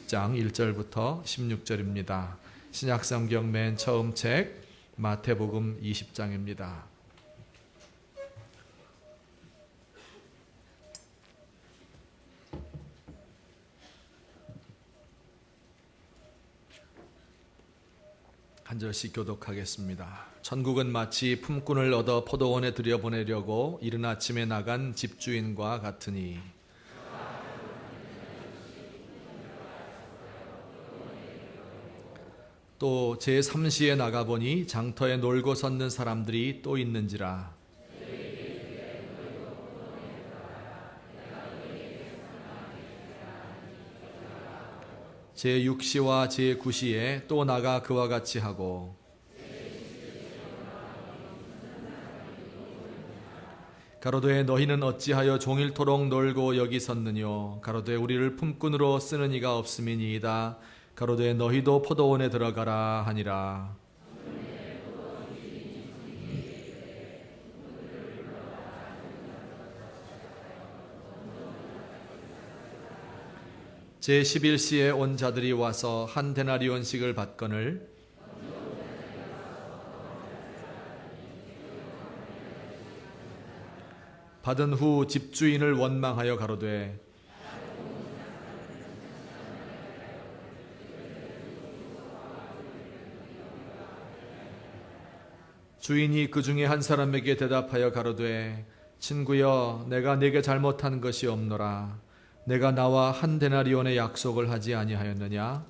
20장 1절부터 16절입니다. 신약성경 맨 처음 책 마태복음 20장입니다. 한 절씩 교독하겠습니다. 천국은 마치 품꾼을 얻어 포도원에 들여보내려고 이른 아침에 나간 집주인과 같으니 또 제3시에 나가보니 장터에 놀고 섰는 사람들이 또 있는지라. 제6시와 제9시에 또 나가 그와 같이 하고 가로되 너희는 어찌하여 종일토록 놀고 여기 섰느뇨. 가로되 우리를 품꾼으로 쓰는 이가 없음이니이다. 가로되 너희도 포도원에 들어가라 하니라. 제11시에 온 자들이 와서 한 데나리온씩을 받거늘 받은 후 집주인을 원망하여 가로되 주인이 그 중에 한 사람에게 대답하여 가로되 친구여 내가 네게 잘못한 것이 없노라. 내가 나와 한 데나리온의 약속을 하지 아니하였느냐?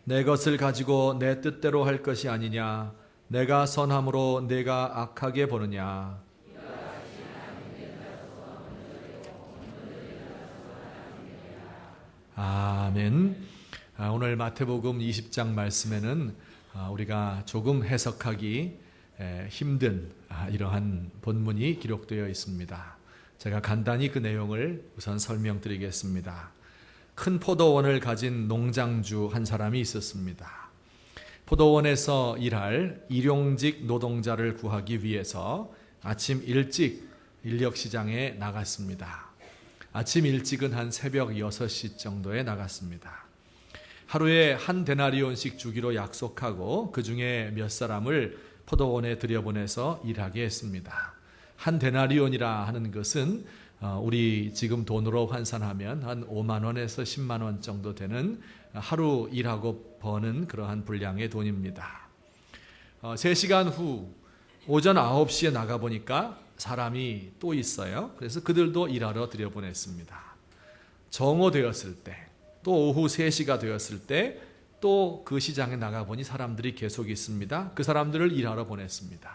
내 것을 가지고 내 뜻대로 할 것이 아니냐? 내가 선함으로 내가 악하게 보느냐? 아멘. 오늘 마태복음 20장 말씀에는 우리가 조금 해석하기 힘든 이러한 본문이 기록되어 있습니다. 제가 간단히 그 내용을 우선 설명드리겠습니다. 큰 포도원을 가진 농장주 한 사람이 있었습니다. 포도원에서 일할 일용직 노동자를 구하기 위해서 아침 일찍 인력시장에 나갔습니다. 아침 일찍은 한 새벽 6시 정도에 나갔습니다. 하루에 한 데나리온씩 주기로 약속하고 그 중에 몇 사람을 포도원에 들여보내서 일하게 했습니다. 한 데나리온이라 하는 것은 우리 지금 돈으로 환산하면 한 5만 원에서 10만 원 정도 되는 하루 일하고 버는 그러한 분량의 돈입니다. 3시간 후 오전 9시에 나가보니까 사람이 또 있어요. 그래서 그들도 일하러 들여보냈습니다. 정오 되었을 때, 또 오후 3시가 되었을 때 또 그 시장에 나가보니 사람들이 계속 있습니다. 그 사람들을 일하러 보냈습니다.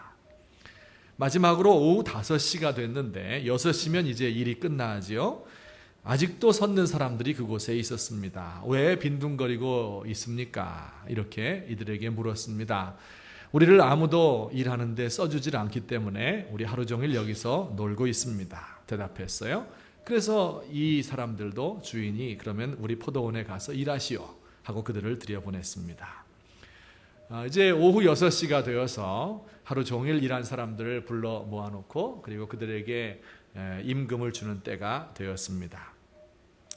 마지막으로 오후 5시가 됐는데 6시면 이제 일이 끝나지요. 아직도 섰는 사람들이 그곳에 있었습니다. 왜 빈둥거리고 있습니까? 이렇게 이들에게 물었습니다. 우리를 아무도 일하는데 써주질 않기 때문에 우리 하루 종일 여기서 놀고 있습니다. 대답했어요. 그래서 이 사람들도 주인이 그러면 우리 포도원에 가서 일하시오 하고 그들을 들여보냈습니다. 이제 오후 6시가 되어서 하루 종일 일한 사람들을 불러 모아놓고 그리고 그들에게 임금을 주는 때가 되었습니다.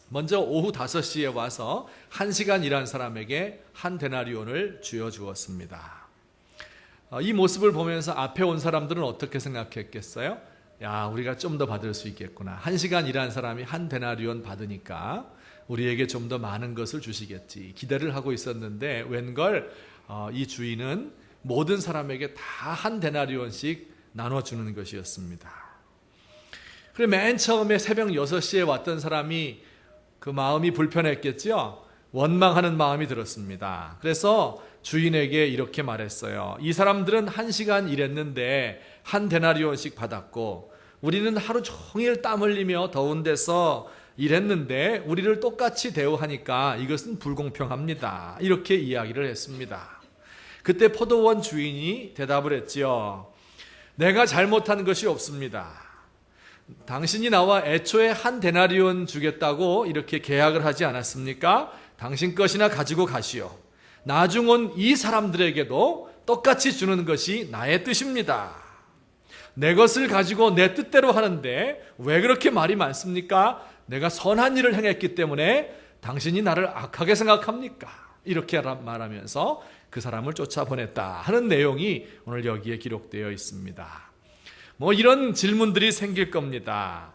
먼저 오후 5시에 와서 1시간 일한 사람에게 한 데나리온을 쥐어주었습니다. 이 모습을 보면서 앞에 온 사람들은 어떻게 생각했겠어요? 야, 우리가 좀 더 받을 수 있겠구나. 1시간 일한 사람이 한 데나리온 받으니까 우리에게 좀 더 많은 것을 주시겠지. 기대를 하고 있었는데 웬걸 이 주인은 모든 사람에게 다 한 데나리온씩 나눠주는 것이었습니다. 그리고 맨 처음에 새벽 6시에 왔던 사람이 그 마음이 불편했겠죠? 원망하는 마음이 들었습니다. 그래서 주인에게 이렇게 말했어요. 이 사람들은 1시간 일했는데 한 데나리온씩 받았고 우리는 하루 종일 땀 흘리며 더운 데서 일했는데 우리를 똑같이 대우하니까 이것은 불공평합니다. 이렇게 이야기를 했습니다. 그때 포도원 주인이 대답을 했지요. 내가 잘못한 것이 없습니다. 당신이 나와 애초에 한 데나리온 주겠다고 이렇게 계약을 하지 않았습니까? 당신 것이나 가지고 가시오. 나중 온 이 사람들에게도 똑같이 주는 것이 나의 뜻입니다. 내 것을 가지고 내 뜻대로 하는데 왜 그렇게 말이 많습니까? 내가 선한 일을 행했기 때문에 당신이 나를 악하게 생각합니까? 이렇게 말하면서 그 사람을 쫓아보냈다 하는 내용이 오늘 여기에 기록되어 있습니다. 이런 질문들이 생길 겁니다.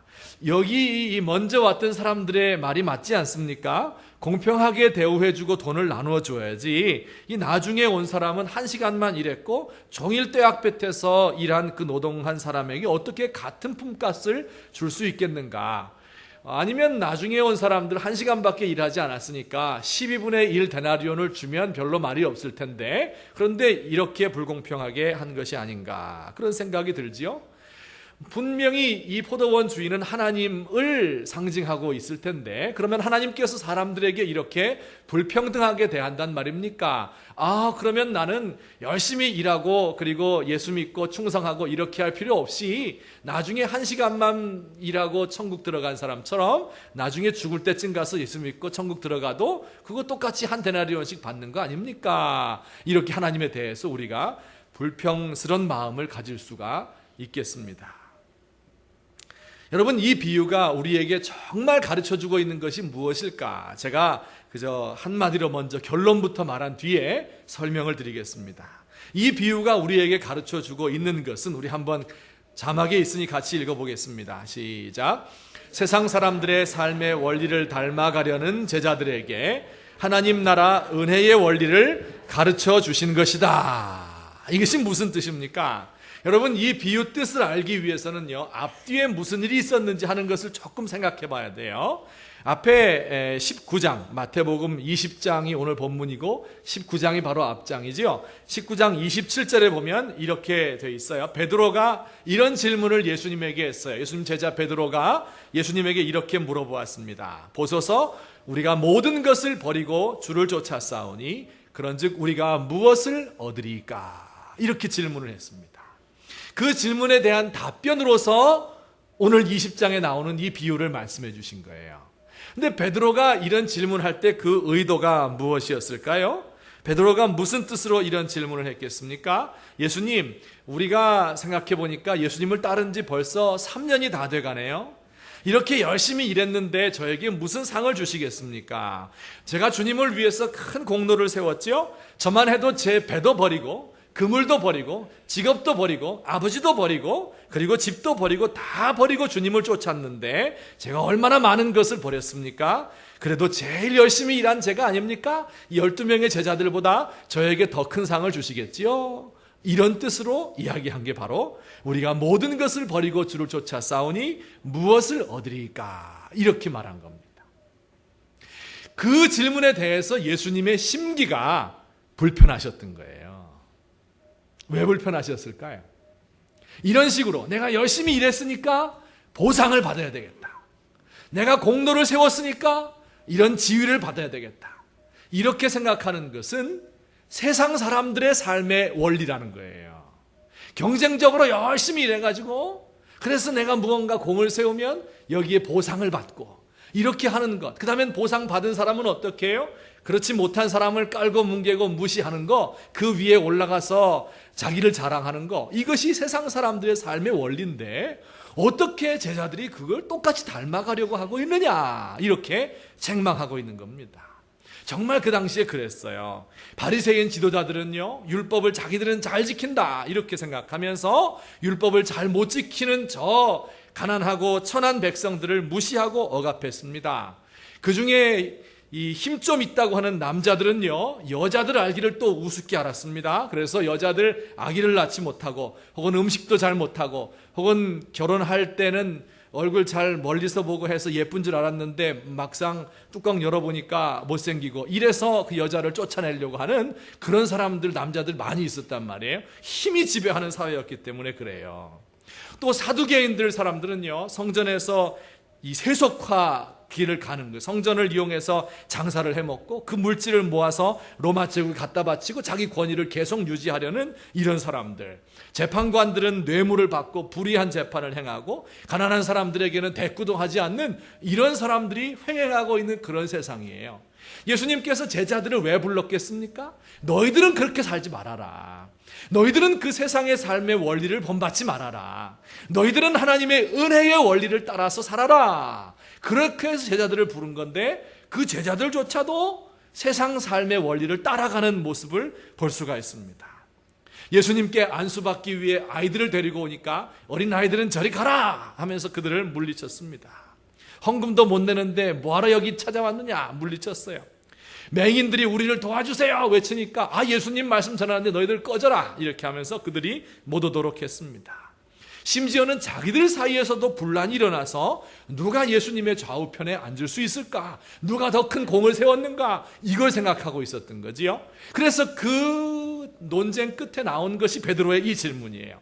여기 먼저 왔던 사람들의 말이 맞지 않습니까? 공평하게 대우해주고 돈을 나누어 줘야지 이 나중에 온 사람은 1시간만 일했고 종일 떼약볕에서 일한 그 노동한 사람에게 어떻게 같은 품값을 줄 수 있겠는가? 아니면 나중에 온 사람들 1시간밖에 일하지 않았으니까 12분의 1 데나리온을 주면 별로 말이 없을 텐데 그런데 이렇게 불공평하게 한 것이 아닌가 그런 생각이 들지요. 분명히 이 포도원 주인은 하나님을 상징하고 있을 텐데 그러면 하나님께서 사람들에게 이렇게 불평등하게 대한단 말입니까? 그러면 나는 열심히 일하고 그리고 예수 믿고 충성하고 이렇게 할 필요 없이 나중에 1시간만 일하고 천국 들어간 사람처럼 나중에 죽을 때쯤 가서 예수 믿고 천국 들어가도 그거 똑같이 한 데나리온씩 받는 거 아닙니까? 이렇게 하나님에 대해서 우리가 불평스러운 마음을 가질 수가 있겠습니다. 여러분, 이 비유가 우리에게 정말 가르쳐주고 있는 것이 무엇일까? 제가 그저 한마디로 먼저 결론부터 말한 뒤에 설명을 드리겠습니다. 이 비유가 우리에게 가르쳐주고 있는 것은 우리 한번 자막에 있으니 같이 읽어보겠습니다. 시작. 세상 사람들의 삶의 원리를 닮아가려는 제자들에게 하나님 나라 은혜의 원리를 가르쳐 주신 것이다. 이것이 무슨 뜻입니까? 여러분, 이 비유 뜻을 알기 위해서는요, 앞뒤에 무슨 일이 있었는지 하는 것을 조금 생각해 봐야 돼요. 앞에 19장, 마태복음 20장이 오늘 본문이고 19장이 바로 앞장이죠. 19장 27절에 보면 이렇게 돼 있어요. 베드로가 이런 질문을 예수님에게 했어요. 예수님 제자 베드로가 예수님에게 이렇게 물어보았습니다. 보소서 우리가 모든 것을 버리고 주를 쫓아싸우니 그런즉 우리가 무엇을 얻으리까? 이렇게 질문을 했습니다. 그 질문에 대한 답변으로서 오늘 20장에 나오는 이 비유를 말씀해 주신 거예요. 근데 베드로가 이런 질문할 때 그 의도가 무엇이었을까요? 베드로가 무슨 뜻으로 이런 질문을 했겠습니까? 예수님, 우리가 생각해 보니까 예수님을 따른 지 벌써 3년이 다 돼가네요. 이렇게 열심히 일했는데 저에게 무슨 상을 주시겠습니까? 제가 주님을 위해서 큰 공로를 세웠죠? 저만 해도 제 배도 버리고 그물도 버리고 직업도 버리고 아버지도 버리고 그리고 집도 버리고 다 버리고 주님을 쫓았는데 제가 얼마나 많은 것을 버렸습니까? 그래도 제일 열심히 일한 제가 아닙니까? 이 12명의 제자들보다 저에게 더 큰 상을 주시겠지요? 이런 뜻으로 이야기한 게 바로 우리가 모든 것을 버리고 주를 쫓아 싸우니 무엇을 얻으리까? 이렇게 말한 겁니다. 그 질문에 대해서 예수님의 심기가 불편하셨던 거예요. 왜 불편하셨을까요? 이런 식으로 내가 열심히 일했으니까 보상을 받아야 되겠다. 내가 공로를 세웠으니까 이런 지위를 받아야 되겠다. 이렇게 생각하는 것은 세상 사람들의 삶의 원리라는 거예요. 경쟁적으로 열심히 일해가지고 그래서 내가 무언가 공을 세우면 여기에 보상을 받고 이렇게 하는 것. 그 다음엔 보상 받은 사람은 어떻게 해요? 그렇지 못한 사람을 깔고 뭉개고 무시하는 거, 그 위에 올라가서 자기를 자랑하는 거, 이것이 세상 사람들의 삶의 원리인데 어떻게 제자들이 그걸 똑같이 닮아가려고 하고 있느냐, 이렇게 책망하고 있는 겁니다. 정말 그 당시에 그랬어요. 바리새인 지도자들은요, 율법을 자기들은 잘 지킨다 이렇게 생각하면서 율법을 잘 못 지키는 저 가난하고 천한 백성들을 무시하고 억압했습니다. 그 중에 이 힘 좀 있다고 하는 남자들은요, 여자들 알기를 또 우습게 알았습니다. 그래서 여자들 아기를 낳지 못하고 혹은 음식도 잘 못하고 혹은 결혼할 때는 얼굴 잘 멀리서 보고 해서 예쁜 줄 알았는데 막상 뚜껑 열어보니까 못생기고 이래서 그 여자를 쫓아내려고 하는 그런 사람들, 남자들 많이 있었단 말이에요. 힘이 지배하는 사회였기 때문에 그래요. 또 사두개인들 사람들은요, 성전에서 이 세속화 길을 가는 거예요. 성전을 이용해서 장사를 해먹고 그 물질을 모아서 로마 제국에 갖다 바치고 자기 권위를 계속 유지하려는 이런 사람들. 재판관들은 뇌물을 받고 불의한 재판을 행하고 가난한 사람들에게는 대꾸도 하지 않는 이런 사람들이 횡행하고 있는 그런 세상이에요. 예수님께서 제자들을 왜 불렀겠습니까? 너희들은 그렇게 살지 말아라. 너희들은 그 세상의 삶의 원리를 본받지 말아라. 너희들은 하나님의 은혜의 원리를 따라서 살아라. 그렇게 해서 제자들을 부른 건데 그 제자들조차도 세상 삶의 원리를 따라가는 모습을 볼 수가 있습니다. 예수님께 안수받기 위해 아이들을 데리고 오니까 어린 아이들은 저리 가라 하면서 그들을 물리쳤습니다. 헌금도 못 내는데 뭐하러 여기 찾아왔느냐 물리쳤어요. 맹인들이 우리를 도와주세요 외치니까 예수님 말씀 전하는데 너희들 꺼져라 이렇게 하면서 그들이 못 오도록 했습니다. 심지어는 자기들 사이에서도 분란이 일어나서 누가 예수님의 좌우편에 앉을 수 있을까? 누가 더 큰 공을 세웠는가? 이걸 생각하고 있었던 거지요. 그래서 그 논쟁 끝에 나온 것이 베드로의 이 질문이에요.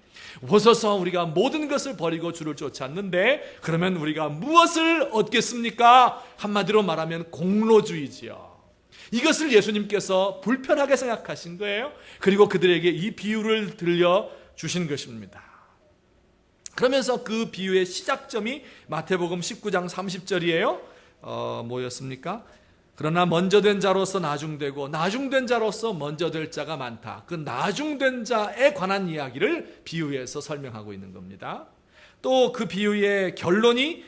보소서 우리가 모든 것을 버리고 주를 쫓았는데 그러면 우리가 무엇을 얻겠습니까? 한마디로 말하면 공로주의지요. 이것을 예수님께서 불편하게 생각하신 거예요. 그리고 그들에게 이 비유를 들려주신 것입니다. 그러면서 그 비유의 시작점이 마태복음 19장 30절이에요. 뭐였습니까? 그러나 먼저 된 자로서 나중되고 나중된 자로서 먼저 될 자가 많다. 그 나중된 자에 관한 이야기를 비유해서 설명하고 있는 겁니다. 또 그 비유의 결론이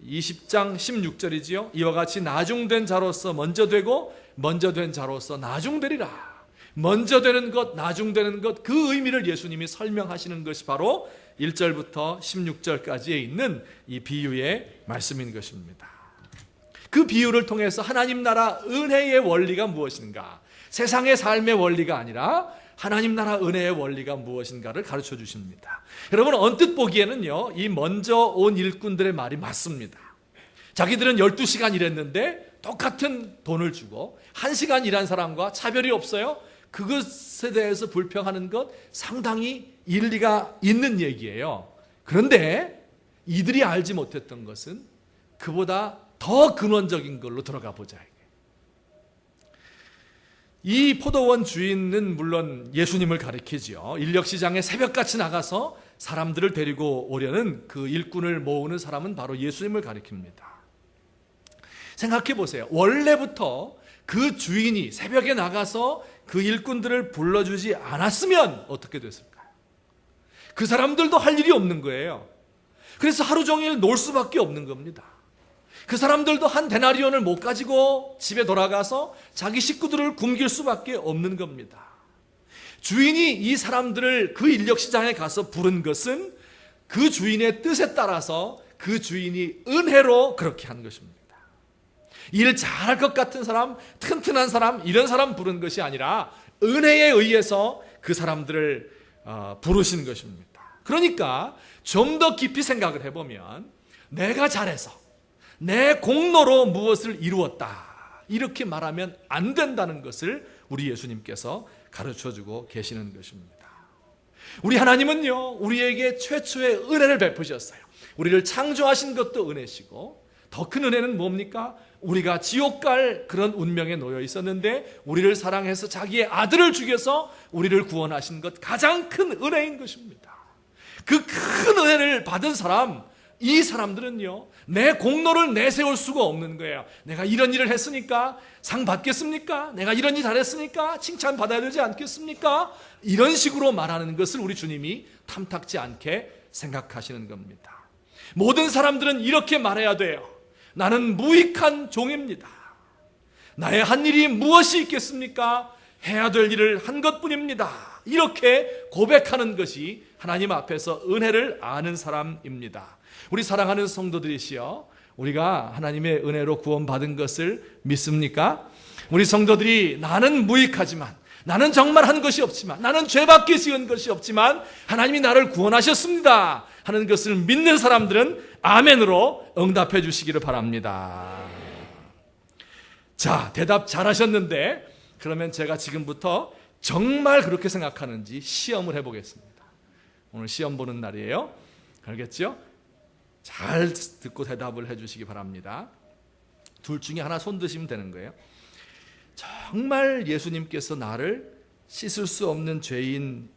20장 16절이지요. 이와 같이 나중된 자로서 먼저 되고 먼저 된 자로서 나중되리라. 먼저 되는 것, 나중되는 것, 그 의미를 예수님이 설명하시는 것이 바로 1절부터 16절까지에 있는 이 비유의 말씀인 것입니다. 그 비유를 통해서 하나님 나라 은혜의 원리가 무엇인가, 세상의 삶의 원리가 아니라 하나님 나라 은혜의 원리가 무엇인가를 가르쳐 주십니다. 여러분 언뜻 보기에는요, 이 먼저 온 일꾼들의 말이 맞습니다. 자기들은 12시간 일했는데 똑같은 돈을 주고 1시간 일한 사람과 차별이 없어요. 그것에 대해서 불평하는 것 상당히 일리가 있는 얘기예요. 그런데 이들이 알지 못했던 것은 그보다 더 근원적인 걸로 들어가 보자. 이 포도원 주인은 물론 예수님을 가리키지요. 인력시장에 새벽같이 나가서 사람들을 데리고 오려는 그 일꾼을 모으는 사람은 바로 예수님을 가리킵니다. 생각해 보세요. 원래부터 그 주인이 새벽에 나가서 그 일꾼들을 불러주지 않았으면 어떻게 됐을까요? 그 사람들도 할 일이 없는 거예요. 그래서 하루 종일 놀 수밖에 없는 겁니다. 그 사람들도 한 데나리온을 못 가지고 집에 돌아가서 자기 식구들을 굶길 수밖에 없는 겁니다. 주인이 이 사람들을 그 인력시장에 가서 부른 것은 그 주인의 뜻에 따라서 그 주인이 은혜로 그렇게 한 것입니다. 일 잘할 것 같은 사람, 튼튼한 사람, 이런 사람 부른 것이 아니라 은혜에 의해서 그 사람들을 부르신 것입니다. 그러니까 좀 더 깊이 생각을 해보면 내가 잘해서 내 공로로 무엇을 이루었다 이렇게 말하면 안 된다는 것을 우리 예수님께서 가르쳐주고 계시는 것입니다. 우리 하나님은요, 우리에게 최초의 은혜를 베푸셨어요. 우리를 창조하신 것도 은혜시고 더 큰 은혜는 뭡니까? 우리가 지옥 갈 그런 운명에 놓여 있었는데 우리를 사랑해서 자기의 아들을 죽여서 우리를 구원하신 것, 가장 큰 은혜인 것입니다. 그 큰 은혜를 받은 사람, 이 사람들은요, 내 공로를 내세울 수가 없는 거예요. 내가 이런 일을 했으니까 상 받겠습니까? 내가 이런 일 잘했으니까 칭찬 받아야 되지 않겠습니까? 이런 식으로 말하는 것을 우리 주님이 탐탁지 않게 생각하시는 겁니다. 모든 사람들은 이렇게 말해야 돼요. 나는 무익한 종입니다. 나의 한 일이 무엇이 있겠습니까? 해야 될 일을 한 것뿐입니다. 이렇게 고백하는 것이 하나님 앞에서 은혜를 아는 사람입니다. 우리 사랑하는 성도들이시여, 우리가 하나님의 은혜로 구원받은 것을 믿습니까? 우리 성도들이 나는 무익하지만, 나는 정말 한 것이 없지만, 나는 죄밖에 지은 것이 없지만 하나님이 나를 구원하셨습니다 하는 것을 믿는 사람들은 아멘으로 응답해 주시기를 바랍니다. 자, 대답 잘하셨는데 그러면 제가 지금부터 정말 그렇게 생각하는지 시험을 해보겠습니다. 오늘 시험 보는 날이에요. 알겠죠? 잘 듣고 대답을 해주시기 바랍니다. 둘 중에 하나 손 드시면 되는 거예요. 정말 예수님께서 나를 씻을 수 없는 죄인인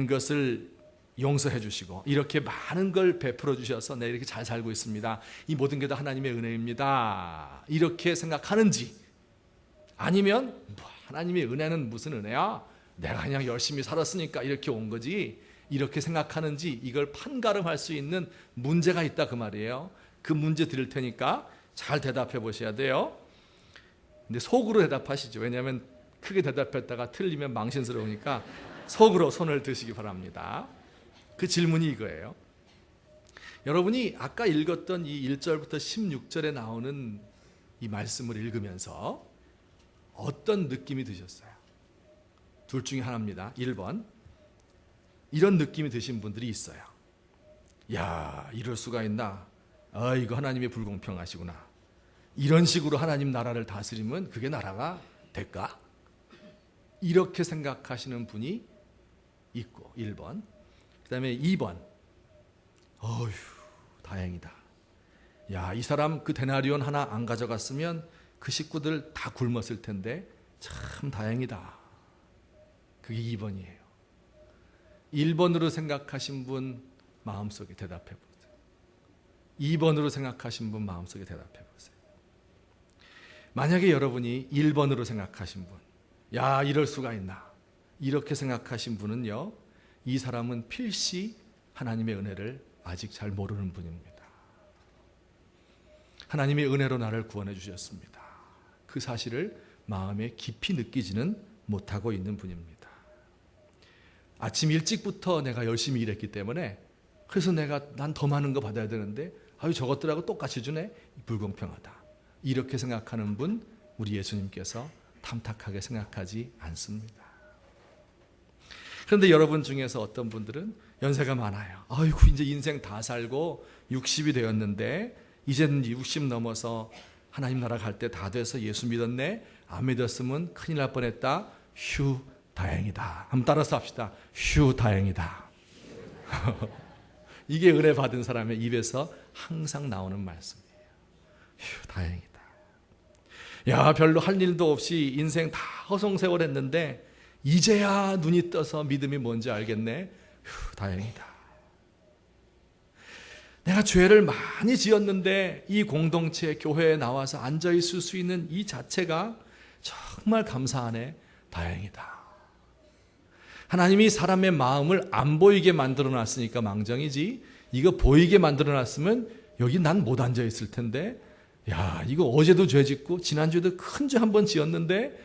것을 용서해 주시고 이렇게 많은 걸 베풀어 주셔서 내가 이렇게 잘 살고 있습니다. 이 모든 게 다 하나님의 은혜입니다. 이렇게 생각하는지, 아니면 뭐 하나님의 은혜는 무슨 은혜야? 내가 그냥 열심히 살았으니까 이렇게 온 거지, 이렇게 생각하는지 이걸 판가름할 수 있는 문제가 있다 그 말이에요. 그 문제 드릴 테니까 잘 대답해 보셔야 돼요. 근데 속으로 대답하시죠. 왜냐하면 크게 대답했다가 틀리면 망신스러우니까 속으로 손을 드시기 바랍니다. 그 질문이 이거예요. 여러분이 아까 읽었던 이 1절부터 16절에 나오는 이 말씀을 읽으면서 어떤 느낌이 드셨어요? 둘 중에 하나입니다. 1번, 이런 느낌이 드신 분들이 있어요. 야, 이럴 수가 있나? 이거 하나님이 불공평하시구나. 이런 식으로 하나님 나라를 다스리면 그게 나라가 될까? 이렇게 생각하시는 분이 있고, 1번. 그 다음에 2번, 어휴, 다행이다. 야, 이 사람 그 데나리온 하나 안 가져갔으면 그 식구들 다 굶었을 텐데 참 다행이다. 그게 2번이에요. 1번으로 생각하신 분 마음속에 대답해 보세요. 2번으로 생각하신 분 마음속에 대답해 보세요. 만약에 여러분이 1번으로 생각하신 분, 야, 이럴 수가 있나, 이렇게 생각하신 분은요, 이 사람은 필시 하나님의 은혜를 아직 잘 모르는 분입니다. 하나님의 은혜로 나를 구원해 주셨습니다. 그 사실을 마음에 깊이 느끼지는 못하고 있는 분입니다. 아침 일찍부터 내가 열심히 일했기 때문에, 그래서 난 더 많은 거 받아야 되는데 저것들하고 똑같이 주네, 불공평하다, 이렇게 생각하는 분 우리 예수님께서 탐탁하게 생각하지 않습니다. 그런데 여러분 중에서 어떤 분들은 연세가 많아요. 아이고, 이제 인생 다 살고 60이 되었는데 이제는 60 넘어서 하나님 나라 갈 때 다 돼서 예수 믿었네, 안 믿었으면 큰일 날 뻔했다. 휴, 다행이다. 한번 따라서 합시다. 휴, 다행이다. 이게 은혜 받은 사람의 입에서 항상 나오는 말씀이에요. 휴, 다행이다. 야, 별로 할 일도 없이 인생 다 허송세월했는데 이제야 눈이 떠서 믿음이 뭔지 알겠네. 휴, 다행이다. 내가 죄를 많이 지었는데 이 공동체 교회에 나와서 앉아있을 수 있는 이 자체가 정말 감사하네. 다행이다. 하나님이 사람의 마음을 안 보이게 만들어놨으니까 망정이지, 이거 보이게 만들어놨으면 여기 난 못 앉아있을 텐데, 야, 이거 어제도 죄 짓고 지난주에도 큰 죄 한 번 지었는데,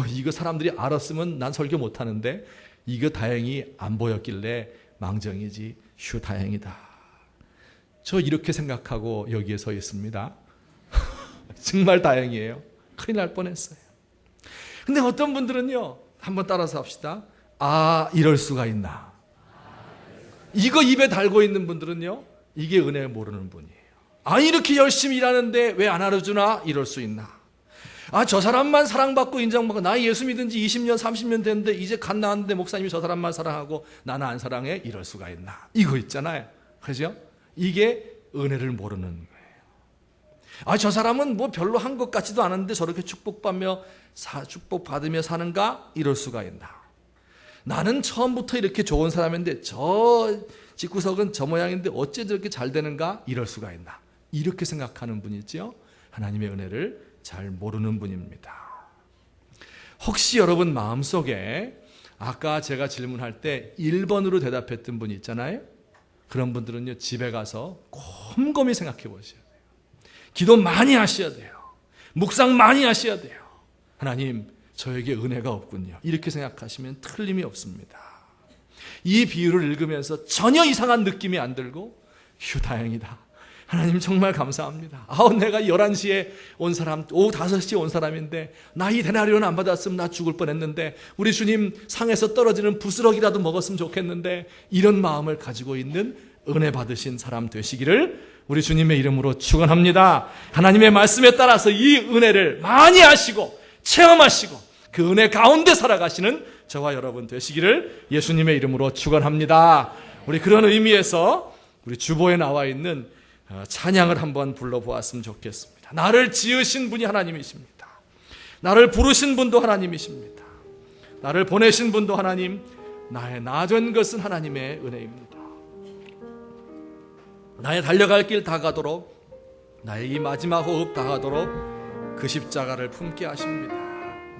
이거 사람들이 알았으면 난 설교 못하는데, 이거 다행히 안 보였길래 망정이지. 휴, 다행이다. 저 이렇게 생각하고 여기에 서 있습니다. 정말 다행이에요. 큰일 날 뻔했어요. 근데 어떤 분들은요, 한번 따라서 합시다. 이럴 수가 있나. 이거 입에 달고 있는 분들은요, 이게 은혜 모르는 분이에요. 이렇게 열심히 일하는데 왜 안 알아주나? 이럴 수 있나. 저 사람만 사랑받고 인정받고, 나 예수 믿은 지 20년 30년 됐는데 이제 갓 나왔는데 목사님이 저 사람만 사랑하고 나는 안 사랑해? 이럴 수가 있나. 이거 있잖아요. 그죠? 이게 은혜를 모르는 거예요. 저 사람은 뭐 별로 한 것 같지도 않은데 저렇게 축복받으며 사는가? 이럴 수가 있나. 나는 처음부터 이렇게 좋은 사람인데 저 집구석은 저 모양인데 어째 저렇게 잘 되는가? 이럴 수가 있나. 이렇게 생각하는 분이죠. 하나님의 은혜를 잘 모르는 분입니다. 혹시 여러분 마음속에 아까 제가 질문할 때 1번으로 대답했던 분이 있잖아요. 그런 분들은요, 집에 가서 곰곰이 생각해 보셔야 돼요. 기도 많이 하셔야 돼요. 묵상 많이 하셔야 돼요. 하나님, 저에게 은혜가 없군요. 이렇게 생각하시면 틀림이 없습니다. 이 비유를 읽으면서 전혀 이상한 느낌이 안 들고, 휴, 다행이다. 하나님 정말 감사합니다. 내가 11시에 온 사람, 오후 5시에 온 사람인데 나 이 데나리온 안 받았으면 나 죽을 뻔했는데, 우리 주님 상에서 떨어지는 부스러기라도 먹었으면 좋겠는데, 이런 마음을 가지고 있는 은혜 받으신 사람 되시기를 우리 주님의 이름으로 축원합니다. 하나님의 말씀에 따라서 이 은혜를 많이 하시고 체험하시고 그 은혜 가운데 살아가시는 저와 여러분 되시기를 예수님의 이름으로 축원합니다. 우리 그런 의미에서 우리 주보에 나와 있는 찬양을 한번 불러보았으면 좋겠습니다. 나를 지으신 분이 하나님이십니다. 나를 부르신 분도 하나님이십니다. 나를 보내신 분도 하나님, 나의 나 된 것은 하나님의 은혜입니다. 나의 달려갈 길 다가도록, 나의 이 마지막 호흡 다가도록 그 십자가를 품게 하십니다.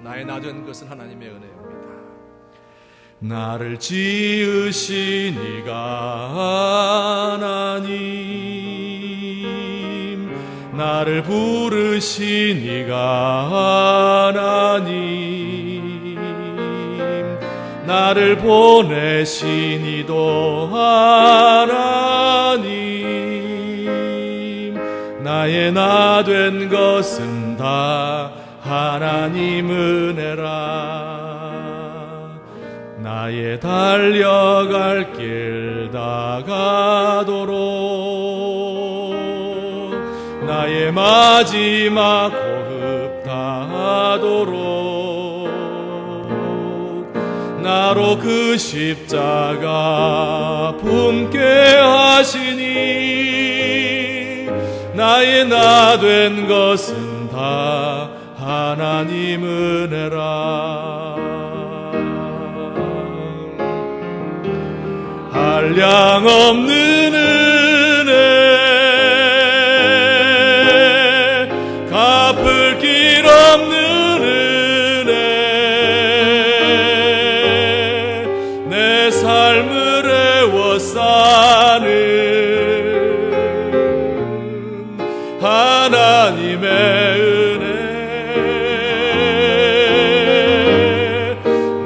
나의 나 된 것은 하나님의 은혜입니다. 나를 지으신 이가 하나님, 나를 부르신 이가 하나님, 나를 보내신 이도 하나님, 나의 나 된 것은 다 하나님 은혜라. 나의 달려갈 길 다가도록, 나의 마지막 호흡 다하도록, 나로 그 십자가 품게 하시니, 나의 나 된 것은 다 하나님 은혜라. 한량없는 은혜, 갚을 길 없는 은혜, 내 삶을 애워싸는 하나님의 은혜,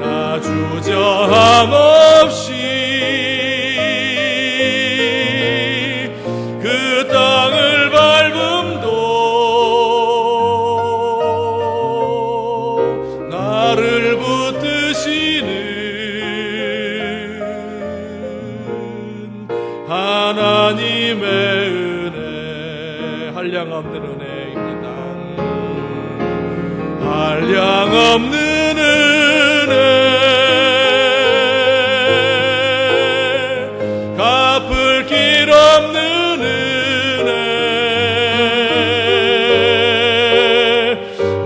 나 주저함 없이 하나님의 은혜, 한량없는 은혜입니다. 한량없는 은혜, 갚을 길 없는 은혜,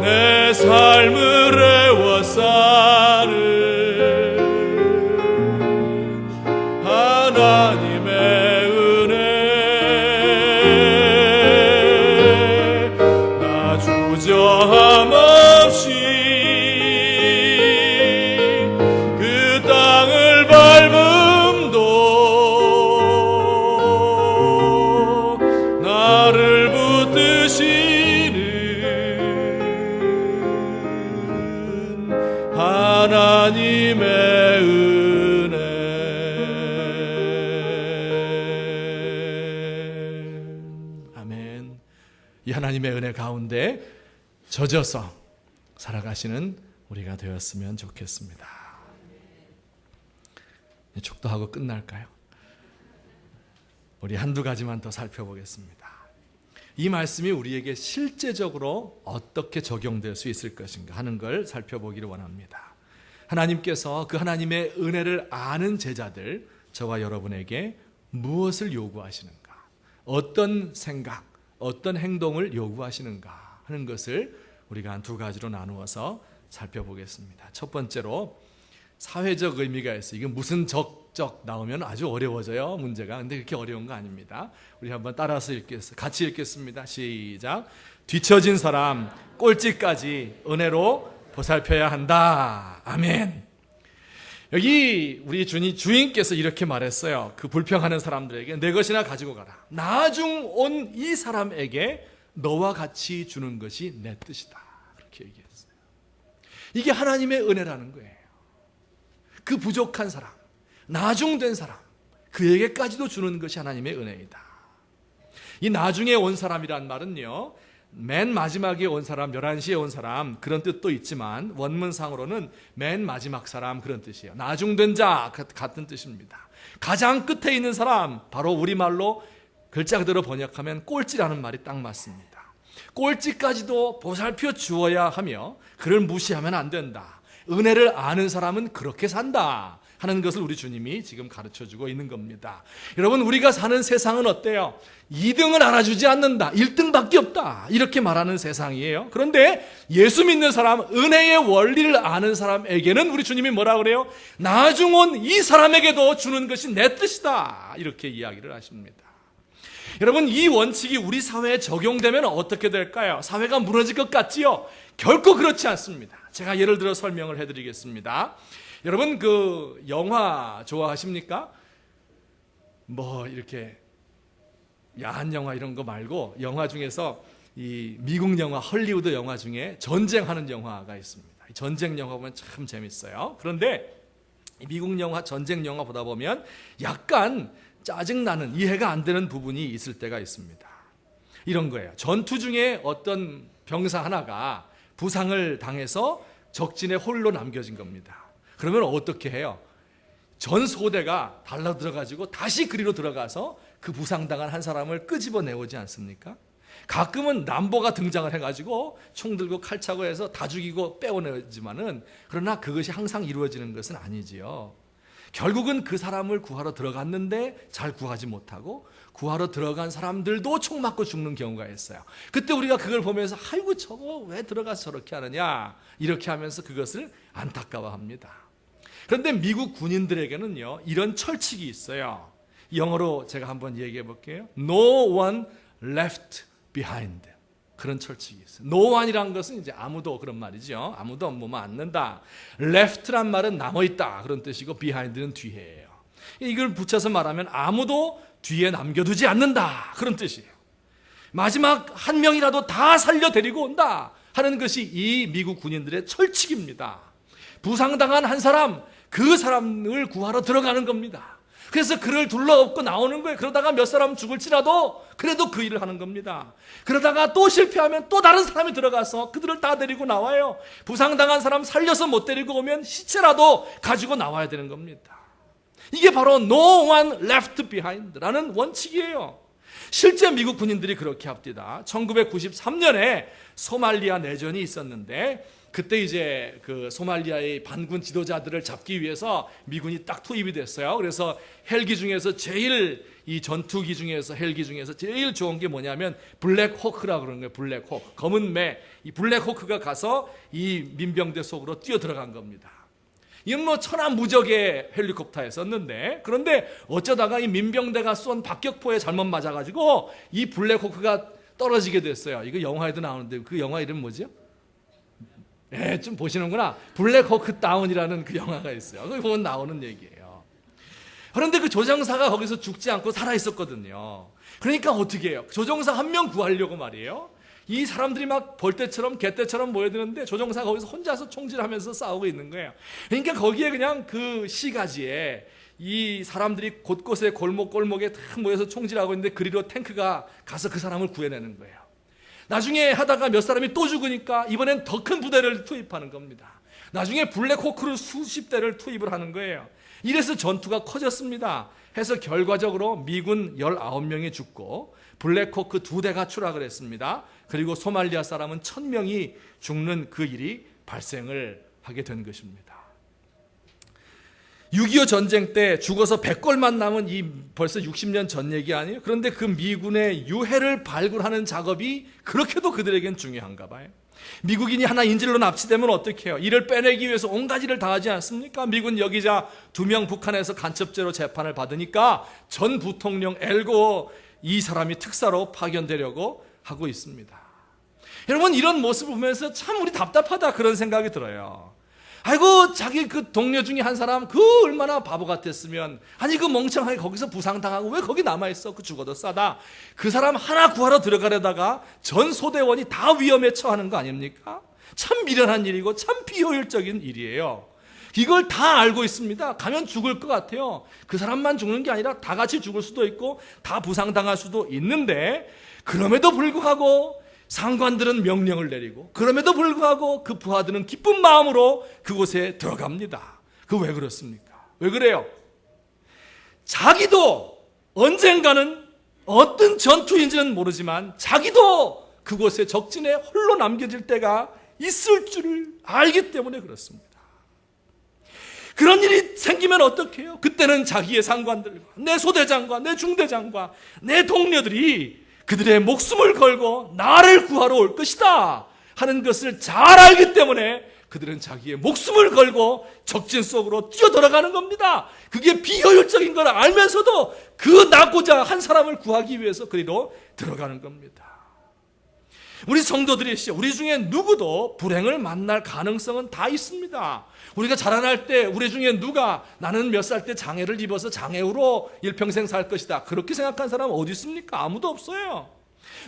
내 삶을 애워싸는 하나님의 주저함 없이 그 땅을 밟음도 나를 붙드시는 하나님의 은혜. 아멘. 이 하나님의 은혜 가운데 젖어서 살아가시는 우리가 되었으면 좋겠습니다. 축도하고 끝날까요? 우리 한두 가지만 더 살펴보겠습니다. 이 말씀이 우리에게 실제적으로 어떻게 적용될 수 있을 것인가 하는 걸 살펴보기를 원합니다. 하나님께서 그 하나님의 은혜를 아는 제자들, 저와 여러분에게 무엇을 요구하시는가, 어떤 생각, 어떤 행동을 요구하시는가 하는 것을 우리가 한 두 가지로 나누어서 살펴보겠습니다. 첫 번째로 사회적 의미가 있어요. 이게 무슨 적적 나오면 아주 어려워져요, 문제가. 근데 그렇게 어려운 거 아닙니다. 우리 한번 따라서 같이 읽겠습니다. 시작. 뒤처진 사람 꼴찌까지 은혜로 보살펴야 한다. 아멘. 여기 우리 주인께서 이렇게 말했어요. 그 불평하는 사람들에게 내 것이나 가지고 가라. 나중 온 이 사람에게 너와 같이 주는 것이 내 뜻이다. 그렇게 얘기했어요. 이게 하나님의 은혜라는 거예요. 그 부족한 사람, 나중된 사람, 그에게까지도 주는 것이 하나님의 은혜이다. 이 나중에 온 사람이란 말은요, 맨 마지막에 온 사람, 11시에 온 사람, 그런 뜻도 있지만 원문상으로는 맨 마지막 사람, 그런 뜻이에요. 나중된 자 같은 뜻입니다. 가장 끝에 있는 사람, 바로 우리말로 글자 그대로 번역하면 꼴찌라는 말이 딱 맞습니다. 꼴찌까지도 보살펴 주어야 하며 그를 무시하면 안 된다. 은혜를 아는 사람은 그렇게 산다 하는 것을 우리 주님이 지금 가르쳐주고 있는 겁니다. 여러분, 우리가 사는 세상은 어때요? 2등을 알아주지 않는다, 1등밖에 없다, 이렇게 말하는 세상이에요. 그런데 예수 믿는 사람, 은혜의 원리를 아는 사람에게는 우리 주님이 뭐라 그래요? 나중 온 이 사람에게도 주는 것이 내 뜻이다, 이렇게 이야기를 하십니다. 여러분, 이 원칙이 우리 사회에 적용되면 어떻게 될까요? 사회가 무너질 것 같지요? 결코 그렇지 않습니다. 제가 예를 들어 설명을 해드리겠습니다. 여러분, 그 영화 좋아하십니까? 뭐 이렇게 야한 영화 이런 거 말고 영화 중에서 이 미국 영화, 헐리우드 영화 중에 전쟁하는 영화가 있습니다. 전쟁 영화 보면 참 재밌어요. 그런데 미국 영화, 전쟁 영화 보다 보면 약간 짜증나는, 이해가 안 되는 부분이 있을 때가 있습니다. 이런 거예요. 전투 중에 어떤 병사 하나가 부상을 당해서 적진에 홀로 남겨진 겁니다. 그러면 어떻게 해요? 전 소대가 달라들어가지고 다시 그리로 들어가서 그 부상당한 한 사람을 끄집어내오지 않습니까? 가끔은 남보가 등장을 해가지고 총 들고 칼 차고 해서 다 죽이고 빼어내지만은, 그러나 그것이 항상 이루어지는 것은 아니지요. 결국은 그 사람을 구하러 들어갔는데 잘 구하지 못하고 구하러 들어간 사람들도 총 맞고 죽는 경우가 있어요. 그때 우리가 그걸 보면서 아이고 저거 왜 들어가서 저렇게 하느냐, 이렇게 하면서 그것을 안타까워합니다. 그런데 미국 군인들에게는요, 이런 철칙이 있어요. 영어로 제가 한번 얘기해 볼게요. No one left behind. 그런 철칙이 있어요. No one이란 것은 이제 아무도, 그런 말이죠. 아무도 뭐만 않는다. left란 말은 남아있다, 그런 뜻이고 behind는 뒤에예요. 이걸 붙여서 말하면 아무도 뒤에 남겨두지 않는다, 그런 뜻이에요. 마지막 한 명이라도 다 살려 데리고 온다 하는 것이 이 미국 군인들의 철칙입니다. 부상당한 한 사람, 그 사람을 구하러 들어가는 겁니다. 그래서 그를 둘러엎고 나오는 거예요. 그러다가 몇 사람 죽을지라도 그래도 그 일을 하는 겁니다. 그러다가 또 실패하면 또 다른 사람이 들어가서 그들을 다 데리고 나와요. 부상당한 사람 살려서 못 데리고 오면 시체라도 가지고 나와야 되는 겁니다. 이게 바로 No one left behind라는 원칙이에요. 실제 미국 군인들이 그렇게 합니다. 1993년에 소말리아 내전이 있었는데, 그때 이제 그 소말리아의 반군 지도자들을 잡기 위해서 미군이 딱 투입이 됐어요. 그래서 헬기 중에서 제일, 이 전투기 중에서 헬기 중에서 제일 좋은 게 뭐냐면 블랙호크라고 그러는 거예요. 블랙호크, 검은 매. 이 블랙호크가 가서 이 민병대 속으로 뛰어 들어간 겁니다. 이건 뭐 천하무적의 헬리콥터였었는데, 그런데 어쩌다가 이 민병대가 쏜 박격포에 잘못 맞아가지고 이 블랙호크가 떨어지게 됐어요. 이거 영화에도 나오는데 그 영화 이름 뭐죠? 예, 좀 보시는구나. 블랙호크 다운이라는 그 영화가 있어요. 거기 보면 나오는 얘기예요. 그런데 그 조종사가 거기서 죽지 않고 살아 있었거든요. 그러니까 어떻게 해요? 조종사 한 명 구하려고 말이에요. 이 사람들이 막 벌떼처럼 개떼처럼 모여드는데 조종사가 거기서 혼자서 총질하면서 싸우고 있는 거예요. 그러니까 거기에 그냥 그 시가지에 이 사람들이 곳곳에 골목골목에 다 모여서 총질하고 있는데 그리로 탱크가 가서 그 사람을 구해내는 거예요. 나중에 하다가 몇 사람이 또 죽으니까 이번엔 더 큰 부대를 투입하는 겁니다. 나중에 블랙호크를 수십 대를 투입을 하는 거예요. 이래서 전투가 커졌습니다. 해서 결과적으로 미군 19명이 죽고 블랙호크 2대가 추락을 했습니다. 그리고 소말리아 사람은 1000명이 죽는 그 일이 발생을 하게 된 것입니다. 6.25 전쟁 때 죽어서 100골만 남은 이 벌써 60년 전 얘기 아니에요? 그런데 그 미군의 유해를 발굴하는 작업이 그렇게도 그들에겐 중요한가 봐요. 미국인이 하나 인질로 납치되면 어떻게 해요? 이를 빼내기 위해서 온갖 일을 다 하지 않습니까? 미군 여기자 2명 북한에서 간첩죄로 재판을 받으니까 전 부통령 엘고 이 사람이 특사로 파견되려고 하고 있습니다. 여러분, 이런 모습을 보면서 참 우리 답답하다 그런 생각이 들어요. 아이고, 자기 그 동료 중에 한 사람 그 얼마나 바보 같았으면, 아니 그 멍청하게 거기서 부상당하고 왜 거기 남아있어? 그 죽어도 싸다. 그 사람 하나 구하러 들어가려다가 전 소대원이 다 위험에 처하는 거 아닙니까? 참 미련한 일이고 참 비효율적인 일이에요. 이걸 다 알고 있습니다. 가면 죽을 것 같아요. 그 사람만 죽는 게 아니라 다 같이 죽을 수도 있고 다 부상당할 수도 있는데, 그럼에도 불구하고 상관들은 명령을 내리고, 그럼에도 불구하고 그 부하들은 기쁜 마음으로 그곳에 들어갑니다. 그 왜 그렇습니까? 왜 그래요? 자기도 언젠가는 어떤 전투인지는 모르지만 자기도 그곳에 적진에 홀로 남겨질 때가 있을 줄을 알기 때문에 그렇습니다. 그런 일이 생기면 어떻게 해요? 그때는 자기의 상관들과 내 소대장과 내 중대장과 내 동료들이 그들의 목숨을 걸고 나를 구하러 올 것이다 하는 것을 잘 알기 때문에 그들은 자기의 목숨을 걸고 적진 속으로 뛰어들어가는 겁니다. 그게 비효율적인 걸 알면서도 그 나고자 한 사람을 구하기 위해서 그리로 들어가는 겁니다. 우리 성도들이시여, 우리 중에 누구도 불행을 만날 가능성은 다 있습니다. 우리가 자라날 때 우리 중에 누가 나는 몇 살 때 장애를 입어서 장애우로 일평생 살 것이다, 그렇게 생각한 사람은 어디 있습니까? 아무도 없어요.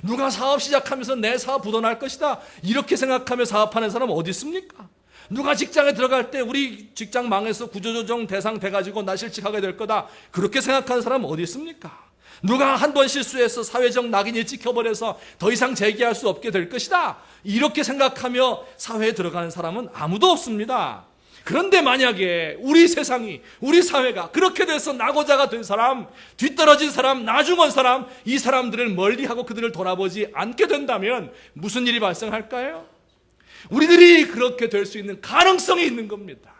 누가 사업 시작하면서 내 사업 부도날 것이다, 이렇게 생각하며 사업하는 사람은 어디 있습니까? 누가 직장에 들어갈 때 우리 직장 망해서 구조조정 대상 돼가지고 나 실직하게 될 거다, 그렇게 생각하는 사람은 어디 있습니까? 누가 한 번 실수해서 사회적 낙인이 찍혀버려서 더 이상 재기할 수 없게 될 것이다, 이렇게 생각하며 사회에 들어가는 사람은 아무도 없습니다. 그런데 만약에 우리 세상이, 우리 사회가 그렇게 돼서 낙오자가 된 사람, 뒤떨어진 사람, 나중한 사람, 이 사람들을 멀리하고 그들을 돌아보지 않게 된다면 무슨 일이 발생할까요? 우리들이 그렇게 될 수 있는 가능성이 있는 겁니다.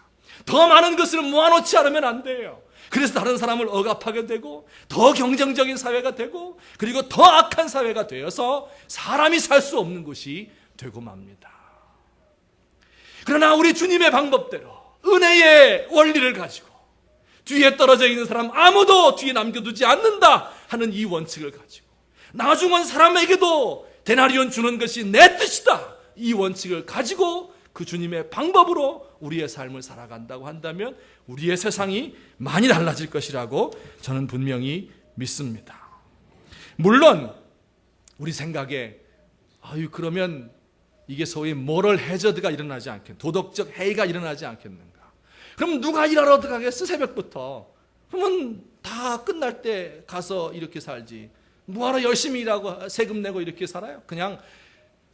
더 많은 것을 모아놓지 않으면 안 돼요. 그래서 다른 사람을 억압하게 되고 더 경쟁적인 사회가 되고 그리고 더 악한 사회가 되어서 사람이 살 수 없는 곳이 되고 맙니다. 그러나 우리 주님의 방법대로 은혜의 원리를 가지고 뒤에 떨어져 있는 사람 아무도 뒤에 남겨두지 않는다 하는 이 원칙을 가지고 나중은 사람에게도 데나리온 주는 것이 내 뜻이다, 이 원칙을 가지고 그 주님의 방법으로 우리의 삶을 살아간다고 한다면 우리의 세상이 많이 달라질 것이라고 저는 분명히 믿습니다. 물론 우리 생각에 그러면 이게 소위 모럴 해저드가 일어나지 않겠는가, 도덕적 해이가 일어나지 않겠는가. 그럼 누가 일하러 들어가겠어, 새벽부터? 그러면 다 끝날 때 가서 이렇게 살지, 뭐하러 열심히 일하고 세금 내고 이렇게 살아요? 그냥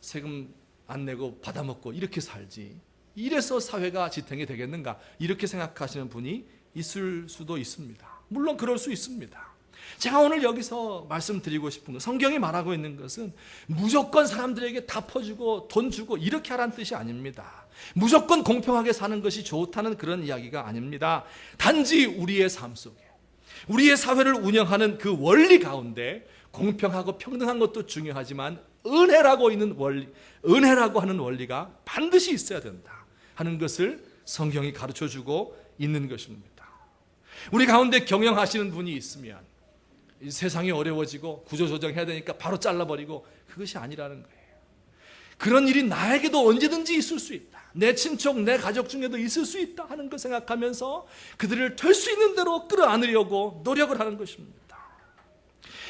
세금 안 내고 받아먹고 이렇게 살지, 이래서 사회가 지탱이 되겠는가, 이렇게 생각하시는 분이 있을 수도 있습니다. 물론 그럴 수 있습니다. 제가 오늘 여기서 말씀드리고 싶은 건, 성경이 말하고 있는 것은 무조건 사람들에게 다 퍼주고 돈 주고 이렇게 하라는 뜻이 아닙니다. 무조건 공평하게 사는 것이 좋다는 그런 이야기가 아닙니다. 단지 우리의 삶 속에, 우리의 사회를 운영하는 그 원리 가운데 공평하고 평등한 것도 중요하지만 은혜라고 하는 원리가 반드시 있어야 된다 하는 것을 성경이 가르쳐주고 있는 것입니다. 우리 가운데 경영하시는 분이 있으면 세상이 어려워지고 구조조정해야 되니까 바로 잘라버리고, 그것이 아니라는 거예요. 그런 일이 나에게도 언제든지 있을 수 있다, 내 친척, 내 가족 중에도 있을 수 있다 하는 걸 생각하면서 그들을 될 수 있는 대로 끌어안으려고 노력을 하는 것입니다.